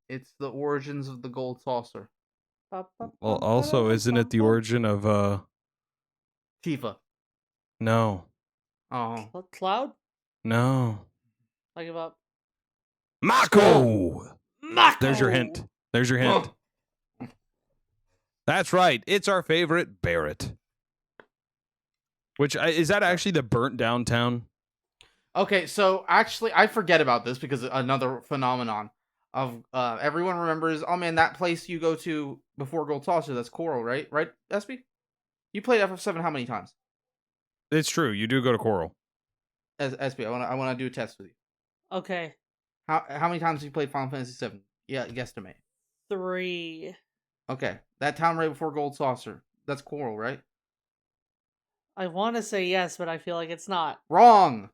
It's the origins of the gold saucer. no. Well, also, isn't it the origin of Tifa. No, Oh. Cloud? no, I give up. Mako. Mako! There's your hint. There's your hint. That's right. It's our favorite Barrett. Which is that actually the burnt down town? Okay, so actually, I forget about this because another phenomenon of everyone remembers. Oh man, that place you go to before Gold Saucer, that's Coral, right? Right, Espy? You played FF7 how many times? It's true. You do go to Coral. Espy, I wanna do a test with you. Okay. How many times have you played Final Fantasy 7? Yeah, guesstimate. 3. Okay, that town right before Gold Saucer, that's Coral, right? I want to say yes, but I feel like it's not. Wrong.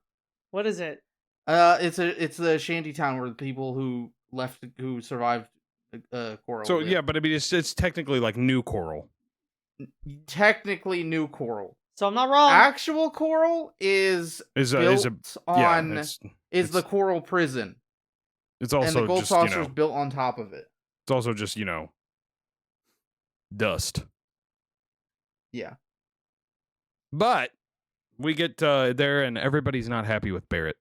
What is it? It's the shanty town where the people who survived Coral. So live. yeah, but I mean, it's technically like New Coral. Technically New Coral. So I'm not wrong. Actual Coral is Is built yeah, on it's the Coral prison, it's and also the Gold just Saucer is built on top of it. it's also just dust. Yeah. But we get there and everybody's not happy with Barrett.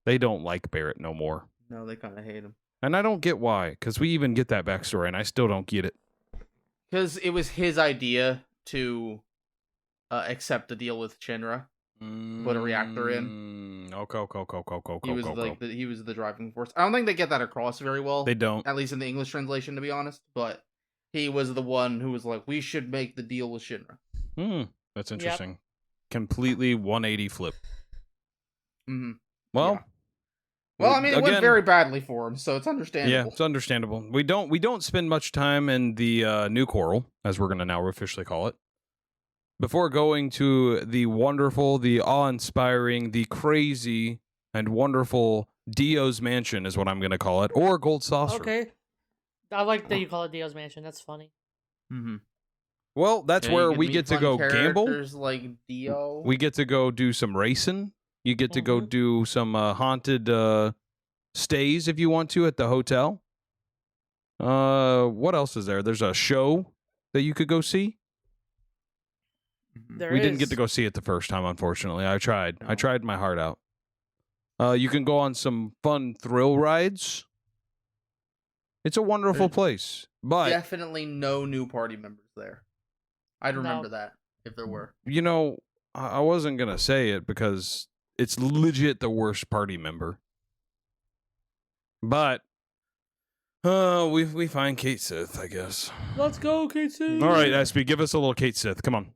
They don't like Barrett no more. No, they kind of hate him. And I don't get why, because we even get that backstory and I still don't get it. Because it was his idea to accept the deal with Shinra, put a reactor in. Okay. He was the driving force. I don't think they get that across very well. They don't. At least in the English translation, to be honest. But he was the one who was like, we should make the deal with Shinra. That's interesting. Completely 180 flip. Mm-hmm. Well, yeah. Well, I mean, it went very badly for him, so it's understandable. Yeah, it's understandable. We don't spend much time in the New Coral, as we're going to now officially call it, before going to the wonderful, the awe-inspiring, the crazy, and wonderful Dio's Mansion is what I'm going to call it, or Gold Saucer. Okay. I like that you call it Dio's Mansion. That's funny. Mm-hmm. Well, that's where we get to go gamble. Like Dio. We get to go do some racing. You get to go do some haunted stays if you want to at the hotel. What else is there? There's a show that you could go see. We didn't get to go see it the first time, unfortunately. I tried. No. I tried my heart out. You can go on some fun thrill rides. It's a wonderful place. But definitely no new party members there. I'd remember that if there were. I wasn't going to say it because it's legit the worst party member. But we find Kate Sith, I guess. Let's go, Kate Sith. All right, SB, give us a little Kate Sith. Come on.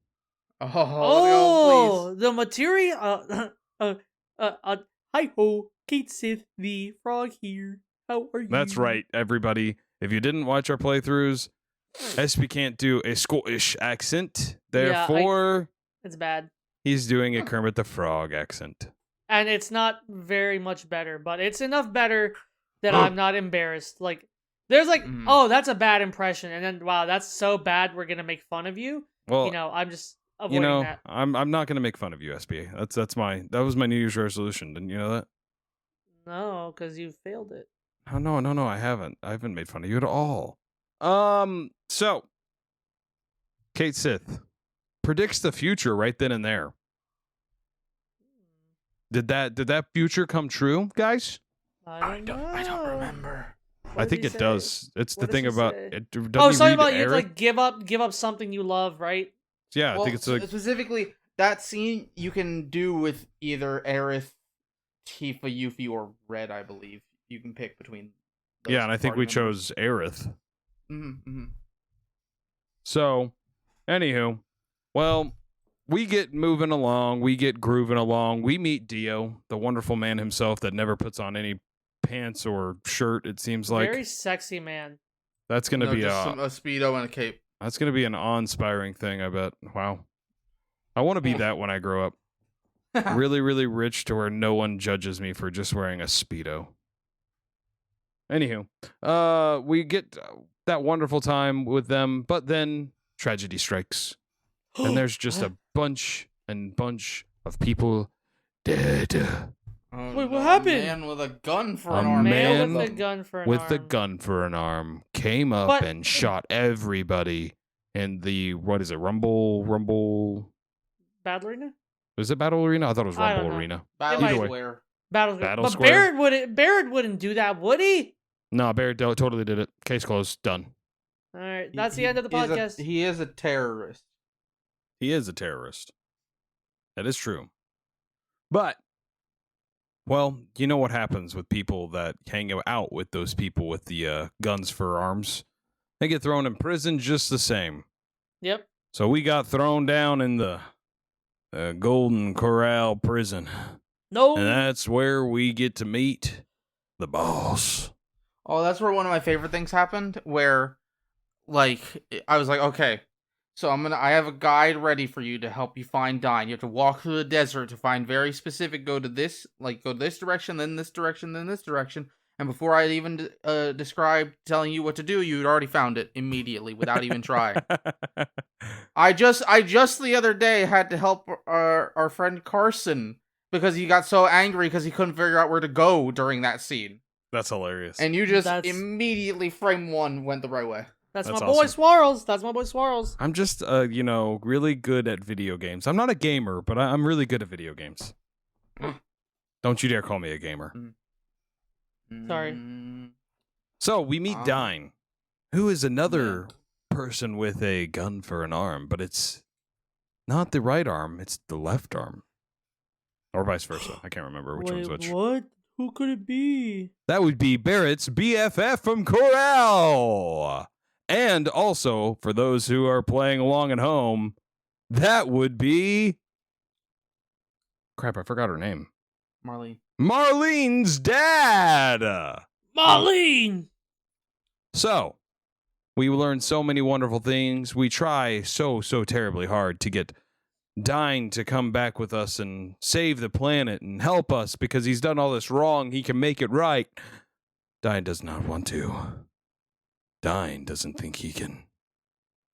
Oh, the material. Hi ho, Kate Sith, the frog here. How are you? That's right, everybody. If you didn't watch our playthroughs, SB can't do a Scottish accent. Therefore, it's bad. He's doing a Kermit the Frog accent. And it's not very much better, but it's enough better that I'm not embarrassed. Like, there's like, oh, that's a bad impression. And then, wow, that's so bad we're going to make fun of you. Well, I'm just avoiding that. I'm not going to make fun of you, SB. That was my New Year's resolution. Didn't you know that? No, because you failed it. Oh, no, I haven't. I haven't made fun of you at all. So, Kate Sith predicts the future right then and there. Did that future come true, guys? I don't remember. I think it does. It's the thing about it. Something about you like give up something you love, right? Yeah, I think it's like specifically that scene you can do with either Aerith, Tifa, Yuffie, or Red. I believe you can pick between. Yeah, and I think we chose Aerith. Mm-hmm. So, anywho, well, we get moving along, we get grooving along, we meet Dio, the wonderful man himself that never puts on any pants or shirt, it seems like. Very sexy man. That's going to be a Speedo and a cape. That's gonna be an awe-inspiring thing, I bet. Wow. I want to be that when I grow up. Really, really rich to where no one judges me for just wearing a Speedo. Anywho, we get that wonderful time with them, but then tragedy strikes. And there's just a bunch of people dead. Oh, Wait, what no, happened? A man with a gun for A an arm. man with a gun for an with arm. the gun for an arm came up But- and shot everybody in the, what is it, Rumble? Battle Arena? Is it Battle Arena? I thought it was I Rumble don't know. Arena. Battle might- Square. Battle but Square? Barrett wouldn't do that, would he? No, Barrett totally did it. Case closed. Done. All right, that's the end of the podcast. He is a terrorist. He is a terrorist. That is true. But, well, you know what happens with people that hang out with those people with the guns for arms? They get thrown in prison just the same. Yep. So we got thrown down in the Golden Corral prison. No. And that's where we get to meet the boss. Oh, that's where one of my favorite things happened, where, like, I was like, okay, so I have a guide ready for you to help you find Dine. You have to walk through the desert to find very specific, go this direction, then this direction, then this direction. And before I even described telling you what to do, you'd already found it immediately without even trying. I just the other day had to help our friend Carson because he got so angry because he couldn't figure out where to go during that scene. That's hilarious. And you just That's- immediately frame one went the right way. That's That's my boy awesome. Swarls. That's my boy Swarls. I'm just, really good at video games. I'm not a gamer, but I'm really good at video games. Don't you dare call me a gamer. Sorry. So we meet Ah. Dine, who is another person with a gun for an arm, but it's not the right arm, it's the left arm. Or vice versa. I can't remember which one's which. What? Who could it be? That would be Barrett's BFF from Corral. And also, for those who are playing along at home, that would be... Crap, I forgot her name. Marlene. Marlene's dad! Marlene! So, we learn so many wonderful things. We try so terribly hard to get Dine to come back with us and save the planet and help us because he's done all this wrong. He can make it right. Dine does not want to. Dine doesn't think he can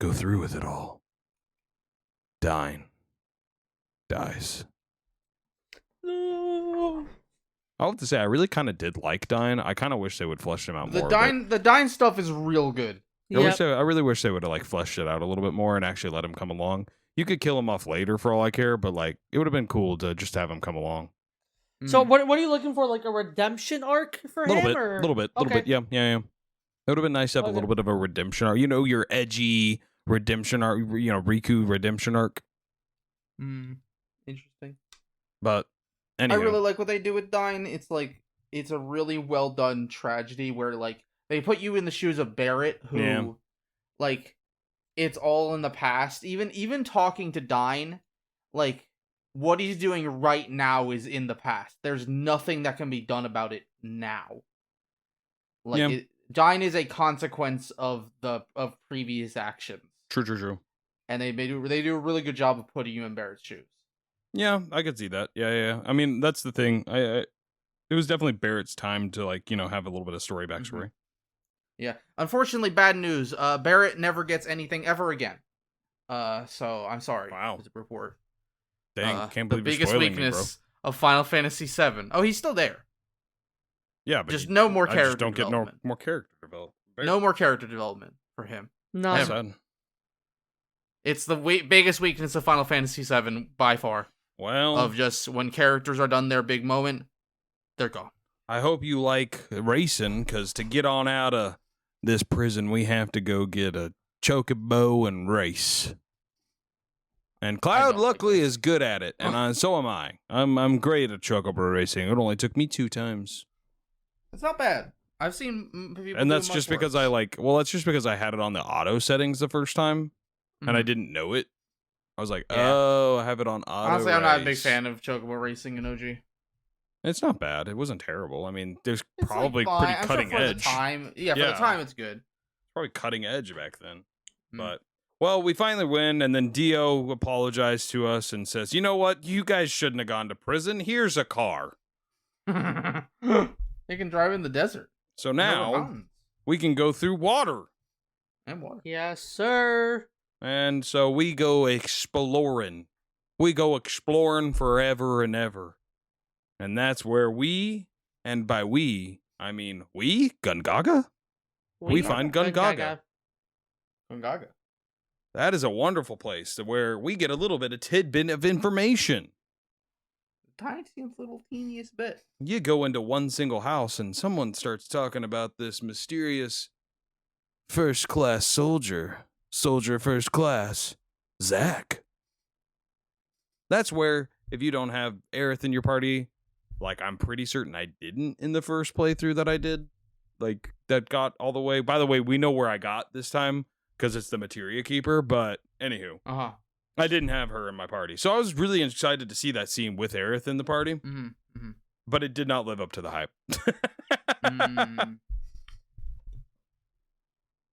go through with it all. Dine dies. No. I'll have to say, I really kind of did like Dine. I kind of wish they would flesh him out more. The Dine stuff is real good. Yep. I really wish they would have fleshed it out a little bit more and actually let him come along. You could kill him off later for all I care, but it would have been cool to just have him come along. So what are you looking for? Like a redemption arc for A little him? bit, or? a little bit. Okay. Yeah. It would have been nice to have a Okay. little bit of a redemption arc. You know, your edgy redemption arc. You know, Riku redemption arc. Interesting. But anyway, I really like what they do with Dine. It's a really well done tragedy where they put you in the shoes of Barrett, who it's all in the past. Even talking to Dine, what he's doing right now is in the past. There's nothing that can be done about it now. Dine is a consequence of previous actions. True. And they do a really good job of putting you in Barrett's shoes. Yeah, I could see that. Yeah. I mean, that's the thing. It was definitely Barrett's time to have a little bit of story backstory. Yeah. Unfortunately, bad news. Barrett never gets anything ever again. So I'm sorry. Wow. To report. Dang, can't the believe biggest you're spoiling me, bro. weakness of Final Fantasy VII. Oh, he's still there. Yeah, but Just no more I character just don't get development. more character development. No more character development for him. No. That's sad. It's the biggest weakness of Final Fantasy VII by far. Well, Of just when characters are done their big moment, they're gone. I hope you like racing, because to get on out of this prison, we have to go get a Choco-Bro and race. And Cloud, don't like luckily, is good at it, and so am I. I'm great at Choco-Bro racing. It only took me 2 times. It's not bad. I've seen people. And do that's much just worse. because that's just because I had it on the auto settings the first time, and I Mhm. didn't know it. I was like, Yeah. oh, I have it on auto. Honestly, I'm not a big race. fan of Chocobo racing in OG. It's not bad. It wasn't terrible. I mean, there's It's probably fine. pretty I'm cutting sure for edge. The time, for the Yeah. time, it's good. Probably cutting edge back then. Mm. But Well, we finally win, and then Dio apologized to us and says, "You know what? You guys shouldn't have gone to prison. Here's a car." They can drive in the desert. So and over now mountains we can go through water. and water. Yes, sir. And so we go exploring. We go exploring forever and ever. And that's where we, and by we, I mean we, Gungaga? We find Gungaga. Gungaga. That is a wonderful place where we get a little bit of tidbit of information. Tiniest little teeniest bit. You go into one single house and someone starts talking about this mysterious first-class soldier first class, Zach. That's where, if you don't have Aerith in your party, like I'm pretty certain I didn't in the first playthrough that I did, like that got all the way. By the way, we know where I got this time because it's the Materia Keeper, but anywho. Uh-huh. I didn't have her in my party. So I was really excited to see that scene with Aerith in the party. Mm-hmm. Mm-hmm. But it did not live up to the hype.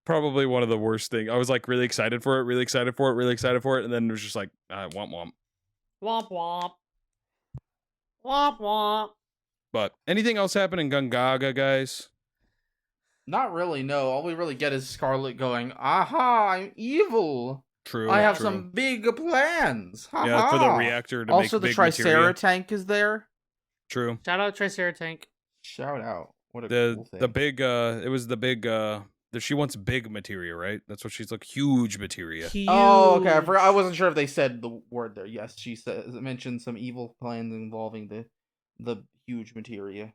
Probably one of the worst things. I was like really excited for it, and then it was just like, womp womp. Womp womp. Womp womp. But anything else happen in Gungaga, guys? Not really, no. All we really get is Scarlet going, "Aha, I'm evil. True. I have true. some big plans." Ha Yeah, for the ha." reactor to Also, make the big materia. Triceratops is there. True. Shout out Triceratops. Shout out. What a cool thing. The big it was the big she wants big materia, right? That's what she's like, huge materia. Oh, okay. I wasn't sure if they said the word there. Yes, she mentioned some evil plans involving the huge materia,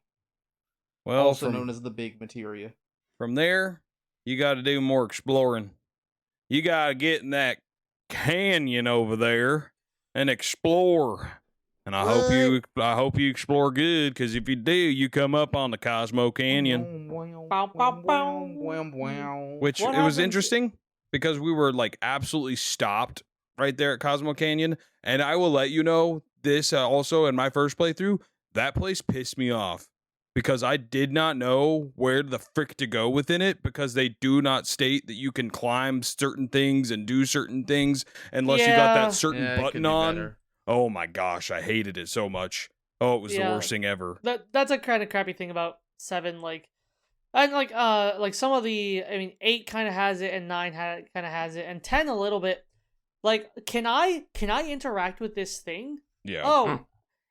Well, also known as the big materia. From there, you got to do more exploring. You got to get in that canyon over there and explore. And I hope you explore good, because if you do, you come up on the Cosmo Canyon. Which What it was happens- interesting because we were like absolutely stopped right there at Cosmo Canyon. And I will let you know this also in my first playthrough, that place pissed me off because I did not know where the frick to go within it, because they do not state that you can climb certain things and do certain things unless you got Yeah. that certain Yeah, it could button be on. better. Oh my gosh, I hated it so much. Oh, it was the Yeah. worst thing ever. That's a kind of crappy thing about 7, like some of the, I mean, 8 kind of has it, and 9 kind of has it, and 10 a little bit. Like, can I interact with this thing? Yeah. Oh,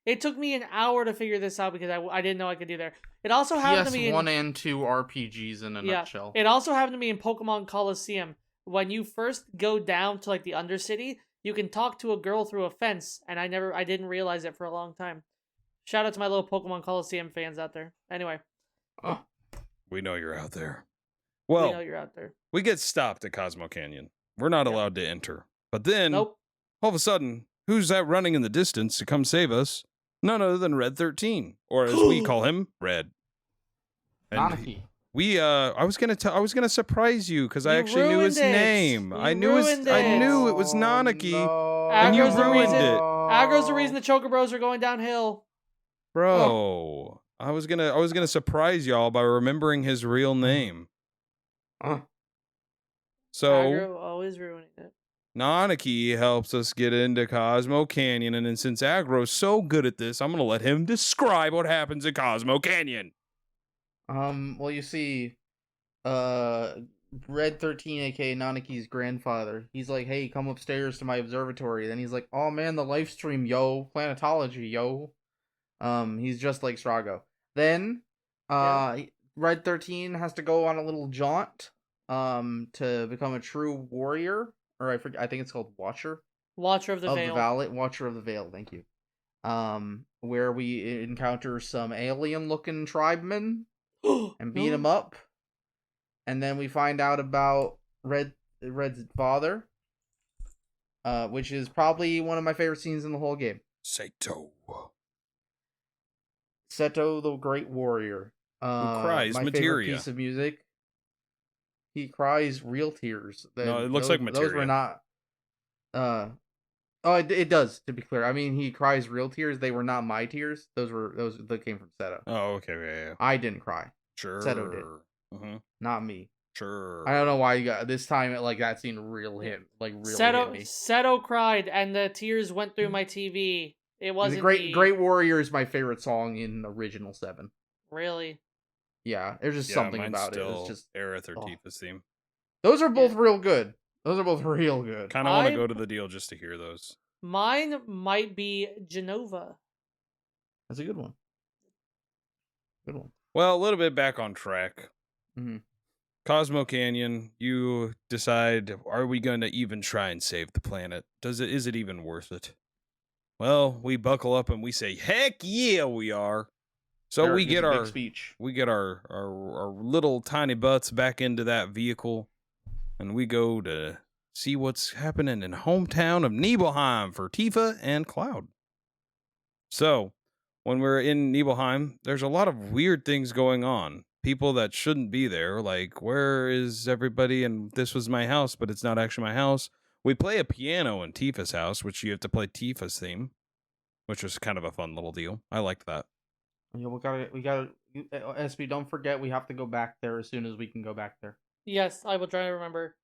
it took me an hour to figure this out because I didn't know I could do there. It also happened to me in, PS1 and 2 RPGs in a nutshell. It also happened to me in Pokemon Coliseum. When you first go down to like the Undercity, you can talk to a girl through a fence, and I didn't realize it for a long time. Shout out to my little Pokemon Coliseum fans out there. Anyway, We know you're out there. we Well, know you're out there. we get stopped at Cosmo Canyon. We're not Yep. allowed to enter. But then, Nope. all of a sudden, who's that running in the distance to come save us? None other than Red 13, or as we call him, Red. And Nanaki. I was gonna surprise you because I You actually knew his ruined it. name. You I knew ruined it was Oh, Nanaki. no. and you Aggro's the ruined reason- it. Aggro's the reason the Choco-Bros are going downhill. Bro. I was gonna surprise y'all by remembering his real name. So Aggro always ruining it. Nanaki helps us get into Cosmo Canyon, and then since Aggro's so good at this, I'm gonna let him describe what happens at Cosmo Canyon. Well, you see, Red 13, aka Nanaki's grandfather, he's like, "Hey, come upstairs to my observatory." Then he's like, "Oh man, the live stream, yo, planetology, yo." He's just like Strago. Then, Red 13 has to go on a little jaunt, to become a true warrior, or I forget, I think it's called Watcher Watcher of the Veil. Watcher of the Veil. Thank you. Where we encounter some alien-looking tribemen and beat him up, and then we find out about Red's father, which is probably one of my favorite scenes in the whole game. Seto, the Great Warrior, cries my favorite materia. piece of music. He cries real tears. No, it looks like Those materia. were not. Oh, it does. To be clear, I mean, he cries real tears. They were not my tears. Those came from Seto. Oh, okay, yeah. I didn't cry. Sure. Seto did. Uh-huh. Not me. Sure. I don't know why you got this time. Like that scene really hit me. Seto cried, and the tears went through my TV. It wasn't Great Warrior is my favorite song in original 7. Really. Yeah, there's just something about it. It's just Aerith or Tifa's theme. Those are both real good. Those are both real good. Kind of want to go to the deal just to hear those. Mine might be Genova. That's a good one. Good one. Well, a little bit back on track. Mm-hmm. Cosmo Canyon, you decide, are we going to even try and save the planet? Is it even worth it? Well, we buckle up and we say, heck yeah, we are. So Eric we get our speech. We get our little tiny butts back into that vehicle, and we go to see what's happening in hometown of Nibelheim for Tifa and Cloud. So, when we're in Nibelheim, there's a lot of weird things going on. People that shouldn't be there, like, where is everybody? And this was my house, but it's not actually my house. We play a piano in Tifa's house, which you have to play Tifa's theme, which was kind of a fun little deal. I liked that. Yeah, we gotta, SB, don't forget we have to go back there as soon as we can go back there. Yes, I will try to remember.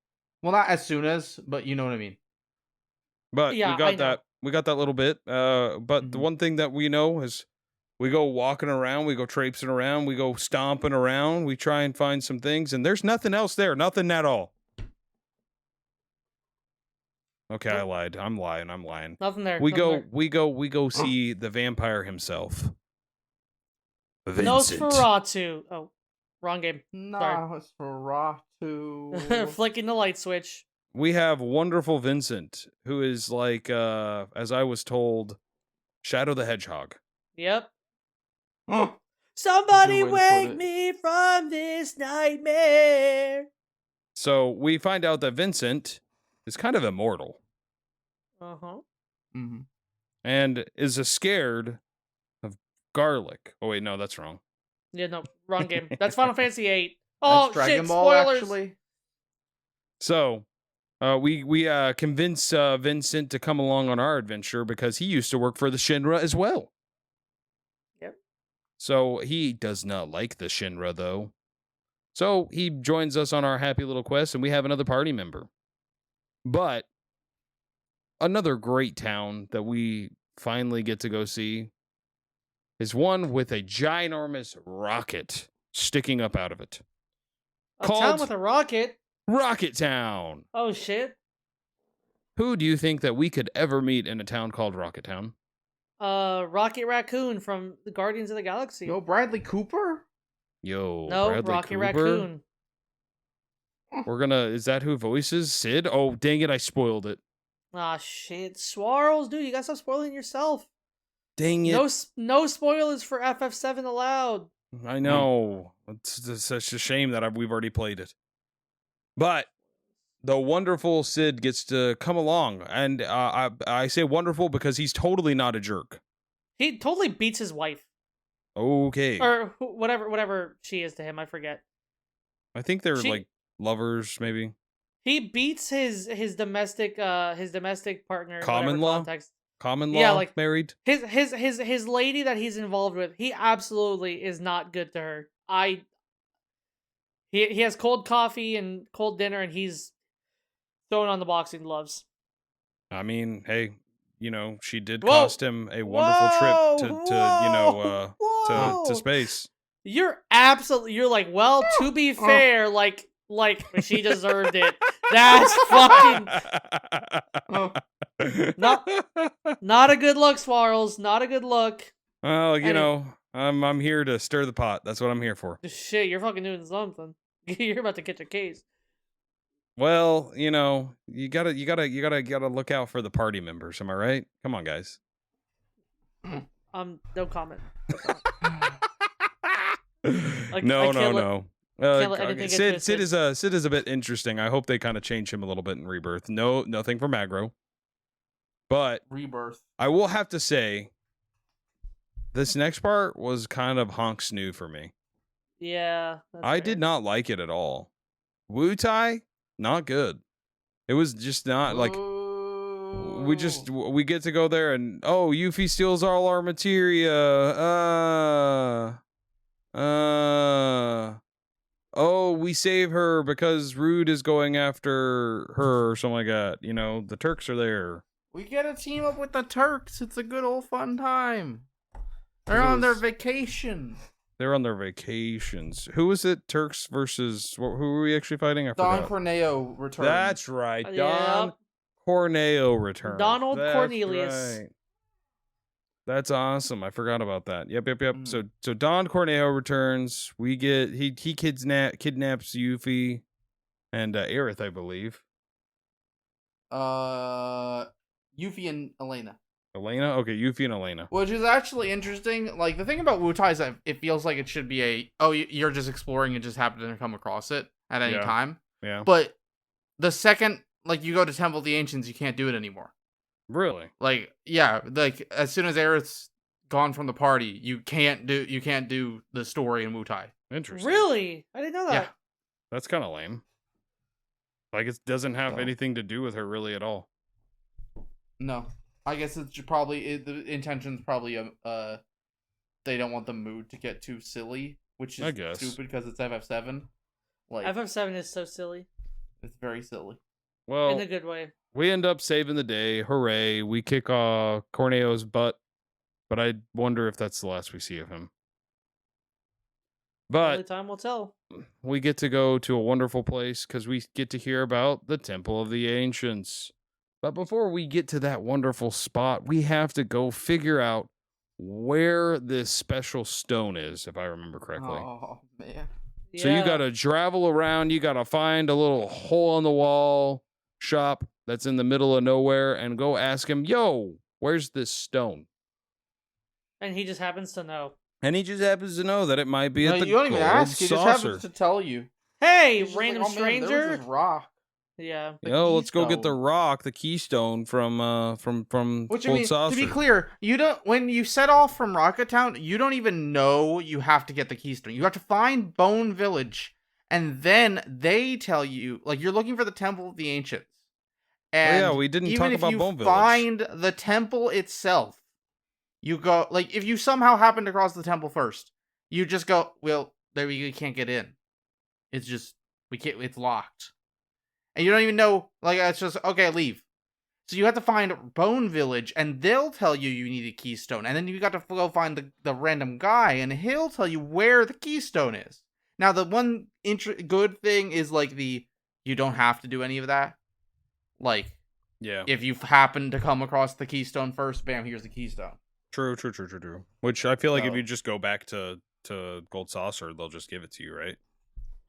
Well, not as soon as, but you know what I mean. But yeah, we got that. We got that little bit. But the one thing that we know is we go walking around, we go traipsing around, we go stomping around, we try and find some things, and there's nothing else there. Nothing at all. Okay, I lied. I'm lying. Nothing there. We go see the vampire himself. Vincent. Nosferatu. Oh, wrong game. Nosferatu. Flicking the light switch. We have wonderful Vincent, who is like, as I was told, Shadow the Hedgehog. Yep. Oh, somebody wake me from this nightmare. So we find out that Vincent is kind of immortal. Uh-huh. Mm-hmm. And is scared of garlic. Oh, wait, no, that's wrong. Yeah, no, wrong game. That's Final Fantasy VIII. Oh, that's Dragon shit, Ball, spoilers. Actually. So, we convince Vincent to come along on our adventure because he used to work for the Shinra as well. Yep. So he does not like the Shinra, though. So he joins us on our happy little quest, and we have another party member. But another great town that we finally get to go see is one with a ginormous rocket sticking up out of it. A town with a rocket? Rocket Town. Oh, shit. Who do you think that we could ever meet in a town called Rocket Town? Rocket Raccoon from the Guardians of the Galaxy. Yo, Bradley Cooper? Yo, no, Bradley Rocket Cooper? Raccoon. Is that who voices Sid? Oh, dang it, I spoiled it. Ah, shit. Swarls, dude, you gotta stop spoiling yourself. Dang it. No spoilers for FF7 allowed. I know. It's such a shame that we've already played it. But the wonderful Sid gets to come along. And I say wonderful because he's totally not a jerk. He totally beats his wife. Okay. Or whatever she is to him, I forget. I think they're like lovers, maybe. He beats his domestic partner. Common law? Context. Common law, yeah, like married? His lady that he's involved with, he absolutely is not good to her. He has cold coffee and cold dinner, and he's throwing on the boxing gloves. I mean, hey, she did cost him a wonderful trip to space. You're like, well, to be fair, like she deserved it. That's fucking not a good look, Swarls. Not a good look. Well, I'm here to stir the pot. That's what I'm here for. Shit, you're fucking doing something. You're about to catch a case. Well, you gotta look out for the party members. Am I right? Come on, guys. No comment. No. Sid is is a bit interesting. I hope they kind of change him a little bit in Rebirth. No, nothing from Aggro. But Rebirth. I will have to say, this next part was kind of honks new for me. Yeah. I did not like it at all. Wu-Tai, not good. It was just not like we get to go there and Yuffie steals all our materia. oh, we save her because Rude is going after her or something like that. You know, the Turks are there. We get to team up with the Turks. It's a good old fun time. They're 'Cause it on their was- vacation. They're on their vacations. Who was it? Turks versus who were we actually fighting? I Don forgot. Corneo returned. That's right. Yeah. Don Corneo returned. Donald That's Cornelius. right. That's awesome. I forgot about that. Yep. Mm. So Don Corneo returns. We get he kidnaps Yuffie and Aerith, I believe. Yuffie and Elena. Elena? Okay, Yuffie and Elena. Which is actually interesting. Like, the thing about Wutai is that it feels like it should be you're just exploring and just happen to come across it at any Yeah. time. Yeah. But the second, like, you go to Temple of the Ancients, you can't do it anymore. Really? Like, yeah, like, as soon as Aerith's gone from the party, you can't do the story in Wutai. Interesting. Really? I didn't know that. Yeah. That's kind of lame. Like, it doesn't have So- anything to do with her really at all. No. I guess it's probably, the intention's probably, they don't want the mood to get too silly, which I is guess. stupid because it's FF7. Like, FF7 is so silly it's very silly. Well, in a good way. we end up saving the day. Hooray. We kick Corneo's butt. But I wonder if that's the last we see of him. Only But time will tell. we get to go to a wonderful place because we get to hear about the Temple of the Ancients. But before we get to that wonderful spot, we have to go figure out where this special stone is, if I remember correctly. Oh, man. So you Yeah. got to travel around. You got to find a little hole in the wall shop that's in the middle of nowhere and go ask him, yo, where's this stone? And he just happens to know. And he just happens to know that it might be No, at the you don't even gold ask. He just saucer. happens to tell you. Hey, He's just like, random "Oh, man, there was stranger. this rock. Yeah. The Yo, let's go get the keystone." rock, the keystone from Which, I Gold mean, Saucer. to be clear, you don't. When you set off from Rocket Town, you don't even know you have to get the keystone. You have to find Bone Village, and then they tell you, like, you're looking for the Temple of the Ancients. And yeah, we didn't even talk if about you Bone Village. find the temple itself, you go, like, if you somehow happen to cross the temple first, you just go, well, there we can't get in. It's just, we can't, it's locked. And you don't even know, like, it's just, okay, leave. So you have to find Bone Village, and they'll tell you you need a keystone. And then you got to go find the random guy, and he'll tell you where the keystone is. Now, the one good thing is, like, you don't have to do any of that. Like, Yeah, if you happen to come across the keystone first, bam, here's the keystone. true. Which I feel like if So- you just go back to Gold Saucer, they'll just give it to you, right?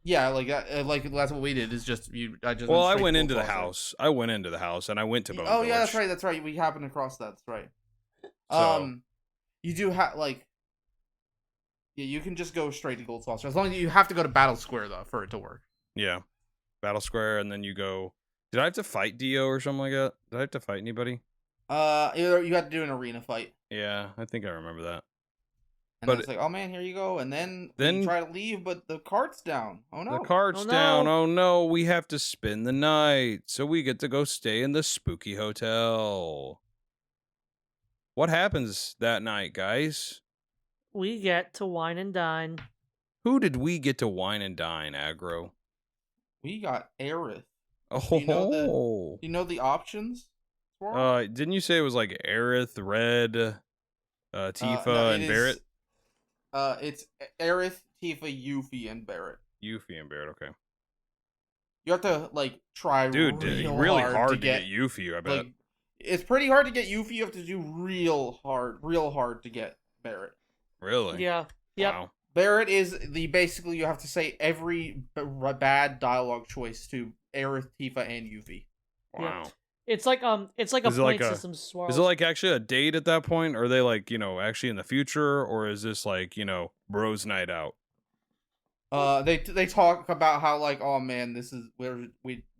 Yeah, like that's what we did. Is just you. I just. Well, I straight went to into the Gold Saucer. house. I went into the house, and I went to Bone Oh Village. yeah, that's right. That's right. We happened across that. That's right. So- You do have like. Yeah, you can just go straight to Gold Saucer as long as you have to go to Battle Square though for it to work. Yeah, Battle Square, and then you go. Did I have to fight Dio or something like that? Did I have to fight anybody? You had to do an arena fight, Yeah, I think I remember that. and But then it's like, oh man, here you go, and then Then- you try to leave, but the cart's down. Oh no. The cart's Oh, no. down. Oh no, we have to spend the night. So we get to go stay in the spooky hotel. What happens that night, guys? We get to wine and dine. Who did we get to wine and dine, Aggro? We got Aerith. Oh, you know You know the options? Swirl? didn't you say it was like Aerith, Red, Tifa, No, and it Barrett? It's Aerith, Tifa, Yuffie, and Barrett. Yuffie and Barrett, okay. You have to like try Dude, really hard to get you. Yuffie, I bet. Like, it's pretty hard to get Yuffie. You have to do real hard to get Barrett. Really? Yeah. Yep. Wow. Barrett is basically you have to say every bad dialogue choice to Aerith, Tifa, and Yuffie. Wow. It's like a Is it like point a- system swirl. Is it like actually a date at that point? Or are they like, actually in the future? Or is this like, bros night out? They talk about how like, oh man, this is we're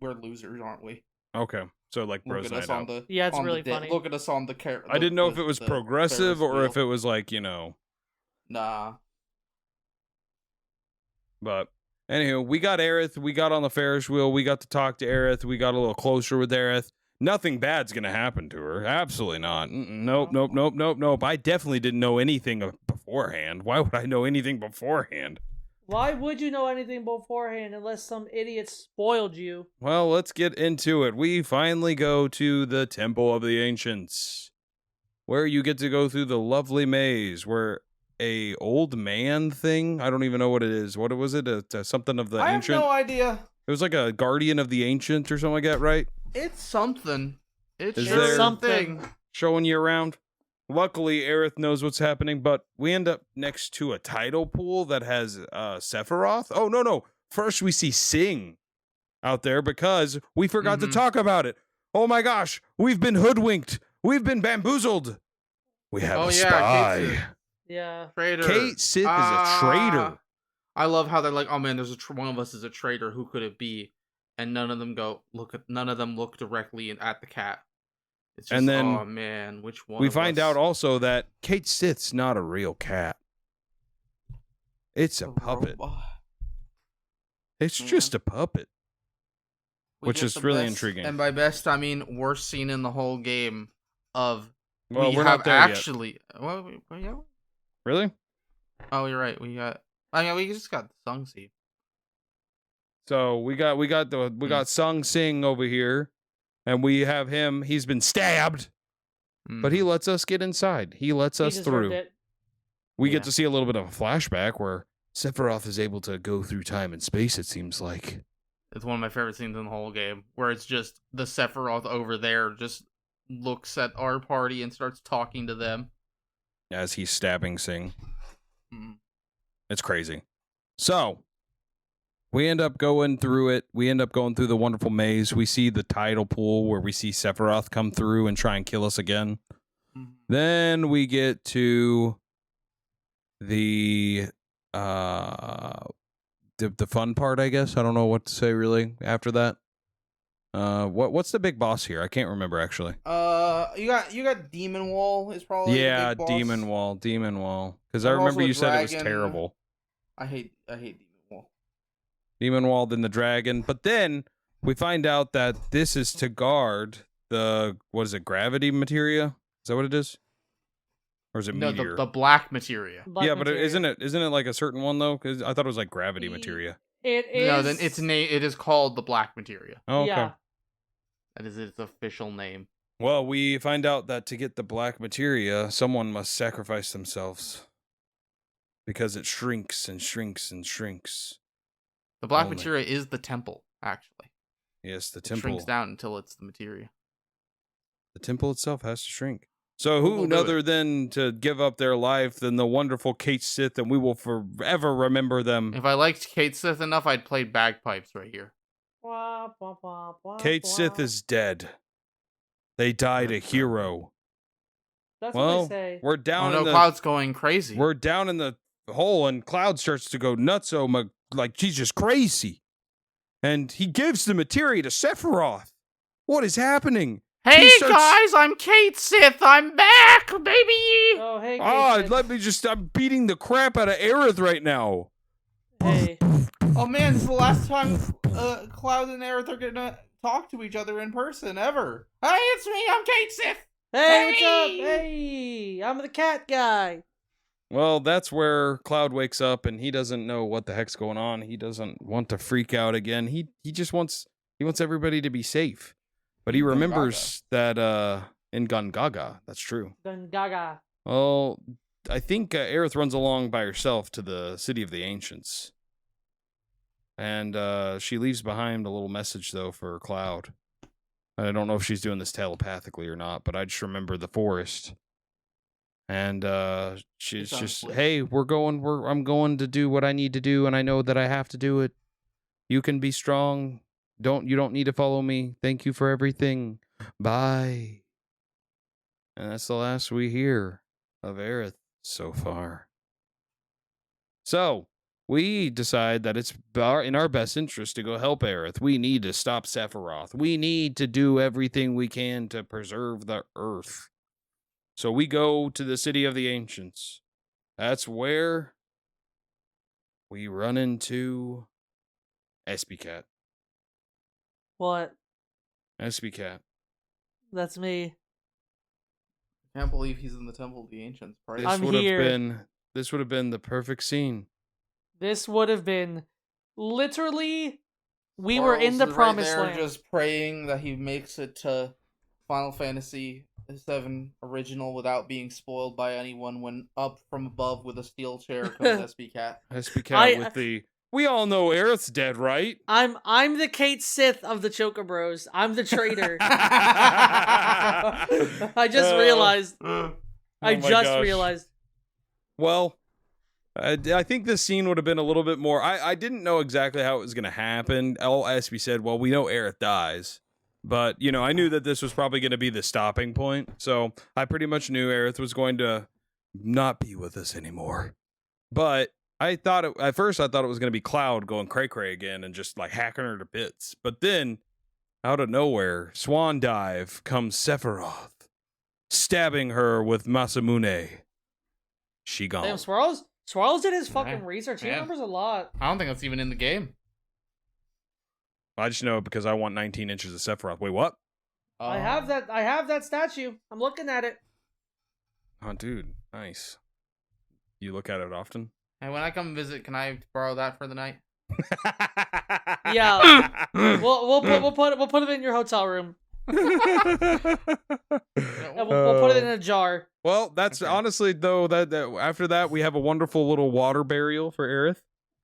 losers, aren't we? Okay. So like Look bros at night us on out. the Yeah, it's on the really di- funny. Look at us on the I didn't know if it was the progressive Ferris or if wheel. it was like, Nah. but anywho, we got Aerith, we got on the Ferris wheel, we got to talk to Aerith, we got a little closer with Aerith. Nothing bad's gonna happen to her. Absolutely not. Nope. I definitely didn't know anything beforehand. Why would I know anything beforehand? Why would you know anything beforehand unless some idiot spoiled you? Well, let's get into it. We finally go to the Temple of the Ancients, where you get to go through the lovely maze, where a old man thing, I don't even know what it is. What was it? Something of the I ancient? have no idea. It was like a guardian of the ancient or something like that, right? It's something. It's Is sure there- something. Showing you around. Luckily, Aerith knows what's happening, but we end up next to a tidal pool that has Sephiroth. Oh, no. First, we see Sing out there because we forgot to talk about it. Oh my gosh, we've been hoodwinked. We've been bamboozled. We have a spy. Kate Sith. Yeah. Traitor. Kate Sith is a traitor. I love how they're like, oh man, there's one of us is a traitor. Who could it be? And none of them look directly at the cat. It's just, And then oh man, which one? We of find us? out also that Kate Sith's not a real cat. It's a puppet. robot. It's Yeah. just a puppet. We Which get is the really best- intriguing. And by best, I mean worst scene in the whole game of Well, we we're have not there yet. actually. Well, yeah. Really? Oh, you're right. We got. Oh yeah, we just got the Sung Seed. So we got Sung Sing over here, and we have him. He's been stabbed, but he lets us get inside. He lets He us deserved through. it. We Yeah. get to see a little bit of a flashback where Sephiroth is able to go through time and space, it seems like. It's one of my favorite scenes in the whole game, where it's just the Sephiroth over there just looks at our party and starts talking to them. As he's stabbing Sing. Mm. It's crazy. So, we end up going through it. We end up going through the wonderful maze. We see the tidal pool where we see Sephiroth come through and try and kill us again. Mhm. Then we get to the fun part, I guess. I don't know what to say really after that. What's the big boss here? I can't remember actually. You got Demon Wall is probably Yeah, the big boss. Demon Wall. Because I There's remember also a you said it was dragon. terrible. I hate Demon Wall. Demon Wall, then the dragon. But then we find out that this is to guard the, what is it, gravity materia? Is that what it is? Or is it No, meteor? the black materia. Black yeah, but materia. isn't it like a certain one though? Because I thought it was like gravity materia. It is. No, then it is called the black materia. Oh, okay. Yeah. That is its official name. Well, we find out that to get the black materia, someone must sacrifice themselves. Because it shrinks and shrinks and shrinks. The black Only. materia is the temple, actually. Yes, the It temple. shrinks down until it's the materia. The temple itself has to shrink. So who We'll do other it. than to give up their life than the wonderful Kate Sith, and we will forever remember them. If I liked Kate Sith enough, I'd play bagpipes right here. Wah, wah, wah, wah, Kate Sith wah. is dead. They died a That's right. hero. That's Well, what they say. we're Oh down no, in the Cloud's going crazy. we're down in the hole, and Cloud starts to go nutso, like she's just crazy. And he gives the materia to Sephiroth. What is happening? Hey he starts- guys, I'm Kate Sith. I'm back, baby. Oh, hey, Ah, Kate. let me just. I'm beating the crap out of Aerith right now. Hey. Oh man, this is the last time Cloud and Aerith are gonna talk to each other in person ever. Hey, it's me. I'm Kate Sith. Hey, what's up? Hey! Hey, I'm the cat guy. Well, that's where Cloud wakes up, and he doesn't know what the heck's going on. He doesn't want to freak out again. He just wants everybody to be safe. But he remembers that in Gungaga, that's true. Gun Gaga. Well, I think Aerith runs along by herself to the city of the ancients. And she leaves behind a little message, though, for Cloud. I don't know if she's doing this telepathically or not, but I just remember the forest. And she's It's just, unflinching. hey, I'm going to do what I need to do, and I know that I have to do it. You can be strong. You don't need to follow me. Thank you for everything. Bye. And that's the last we hear of Aerith so far. So, we decide that it's in our best interest to go help Aerith. We need to stop Sephiroth. We need to do everything we can to preserve the Earth. So we go to the city of the ancients. That's where we run into Espycat. What? Espycat. That's me. Can't believe he's in the Temple of the Ancients. Right? I'm This would here. have been the perfect scene. This would have been literally. We were in the Charles is promised right there land. just praying that he makes it to Final Fantasy VII Original without being spoiled by anyone when up from above with a steel chair comes Espycat. Espycat with the. We all know Aerith's dead, right? I'm the Kate Sith of the Choco-Bros. I'm the traitor. I just realized. I just realized. Well, I think this scene would have been a little bit more. I didn't know exactly how it was going to happen. All Espy said, well, we know Aerith dies. But, you know, I knew that this was probably going to be the stopping point. So I pretty much knew Aerith was going to not be with us anymore. But at first I thought it was going to be Cloud going cray-cray again and just like hacking her to bits. But then, out of nowhere, Swan Dive comes Sephiroth, stabbing her with Masamune. She gone. Damn, Swarls did his fucking research. He Man. remembers a lot. I don't think that's even in the game. I just know it because I want 19 inches of Sephiroth. Wait, what? I have that statue. I'm looking at it. Oh, dude, nice. You look at it often? And when I come visit, can I borrow that for the night? Yeah. we'll put it in your hotel room. And we'll put it in a jar. Well, that's honestly though that after that we have a wonderful little water burial for Aerith.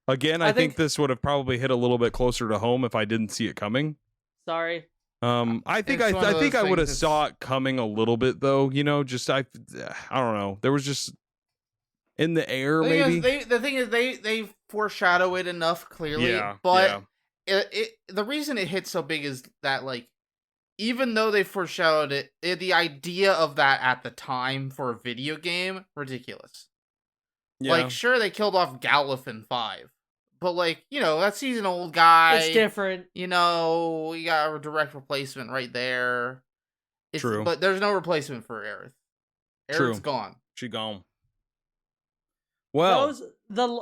Again, I think this would have probably hit a little bit closer to home if I didn't see it coming. Sorry. I think It's one of I think those I would have things saw it coming a little bit though. You know, just I don't know. There was just in the air maybe. The thing is, they foreshadow it enough clearly. Yeah, but the reason it hits so big is that like, even though they foreshadowed it, the idea of that at the time for a video game, ridiculous. Yeah. Like, sure, they killed off Galliffin 5. But, like, you know, that's he's an old guy. It's different. You know, we got a direct replacement right there. True. But there's no replacement for Aerith. Aerith's gone. She gone. Well,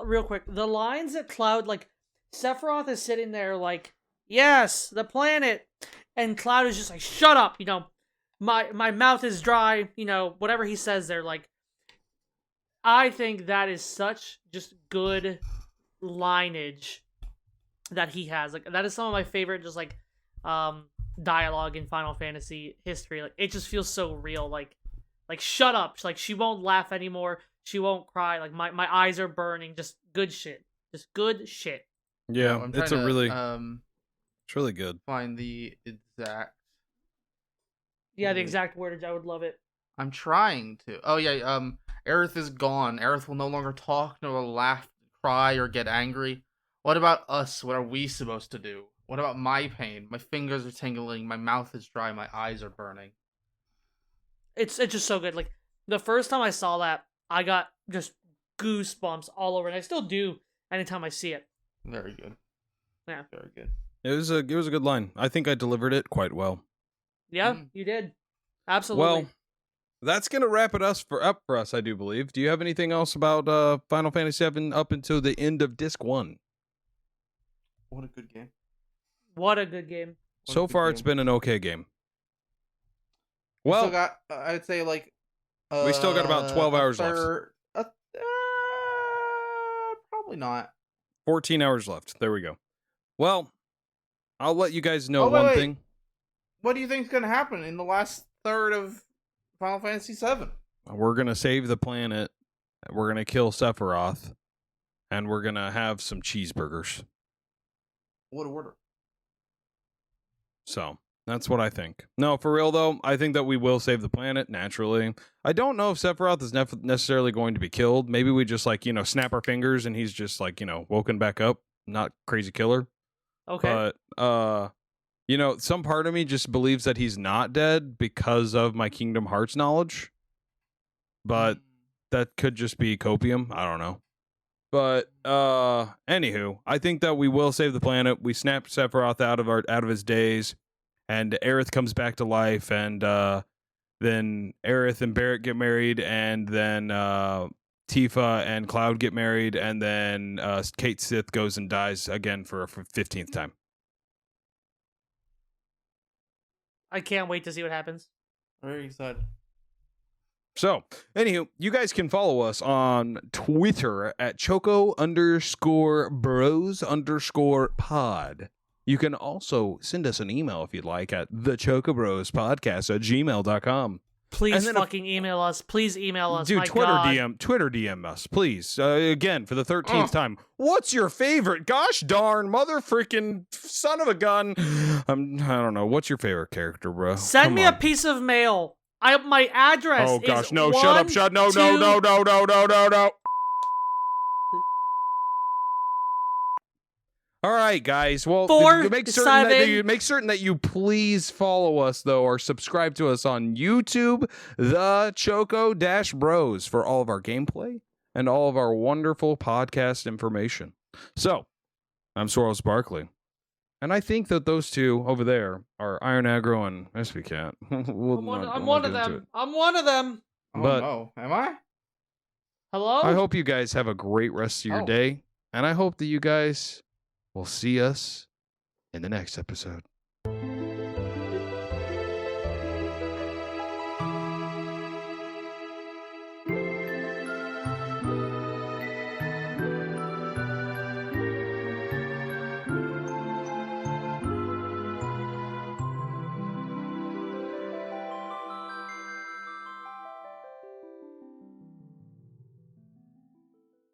real quick, the lines that Cloud, like, Sephiroth is sitting there like, yes, the planet. And Cloud is just like, shut up, you know, my mouth is dry, you know, whatever he says there, like, I think that is such just good lineage that he has. Like, that is some of my favorite just like dialogue in Final Fantasy history. Like, it just feels so real. Like shut up. Like, she won't laugh anymore. She won't cry. Like, my eyes are burning. Just good shit. Just good shit. yeah, I'm it's trying a to, really it's really good. find the exact. Yeah, the exact wordage. I would love it. I'm trying to. Oh yeah, Aerith is gone. Aerith will no longer talk, nor laugh, cry, or get angry. What about us? What are we supposed to do? What about my pain? My fingers are tingling, my mouth is dry, my eyes are burning. It's just so good. Like, the first time I saw that, I got just goosebumps all over, and I still do anytime I see it. Very good. Yeah. Very good. It was a good line. I think I delivered it quite well. Yeah, you did. Absolutely. Well, that's gonna wrap it up for us, I do believe. Do you have anything else about Final Fantasy VII up until the end of Disc 1? What a good game. What a good game. So far, it's been an okay game. Well, we still got, I'd say like. We still got about 12 hours left. Probably not. 14 hours left. There we go. Well, I'll let you guys know wait. thing. What do you think's gonna happen in the last third of Final Fantasy VII? We're gonna save the planet. We're gonna kill Sephiroth, and we're gonna have some cheeseburgers. What order? So that's what I think. No, for real though, I think that we will save the planet naturally. I don't know if Sephiroth is necessarily going to be killed. Maybe we just like, you know, snap our fingers and he's just like, you know, woken back up. Not crazy killer. Okay. But you know, some part of me just believes that he's not dead because of my Kingdom Hearts knowledge. But that could just be copium. I don't know. But anywho, I think that we will save the planet. We snap Sephiroth out of his daze, and Aerith comes back to life, and then Aerith and Barrett get married, and then Tifa and Cloud get married, and then Kate Sith goes and dies again for a 15th time. I can't wait to see what happens. Very excited. So, anywho, you guys can follow us on Twitter at Choco_Bros_pod. You can also send us an email if you'd like at thechocobrospodcast@gmail.com. Please fucking email us. Please email us. Dude, My Twitter God. DM us, please. Again, for the 13th time. What's your favorite? Gosh darn, mother freaking son of a gun. I don't know. What's your favorite character, bro? Send Come me on. a piece of mail. My address Oh gosh, is no, shut up, no. All right, guys. Well, make certain that you please follow us though, or subscribe to us on YouTube, the Choco-Bros, for all of our gameplay and all of our wonderful podcast information. So, I'm SwarlzBarkley, and I think that those two over there are Iron Aggro and Espycat. I'm one of them. I'm one of them. But no, am I? Hello? I hope you guys have a great rest of your day, and I hope that you guys will see us in the next episode.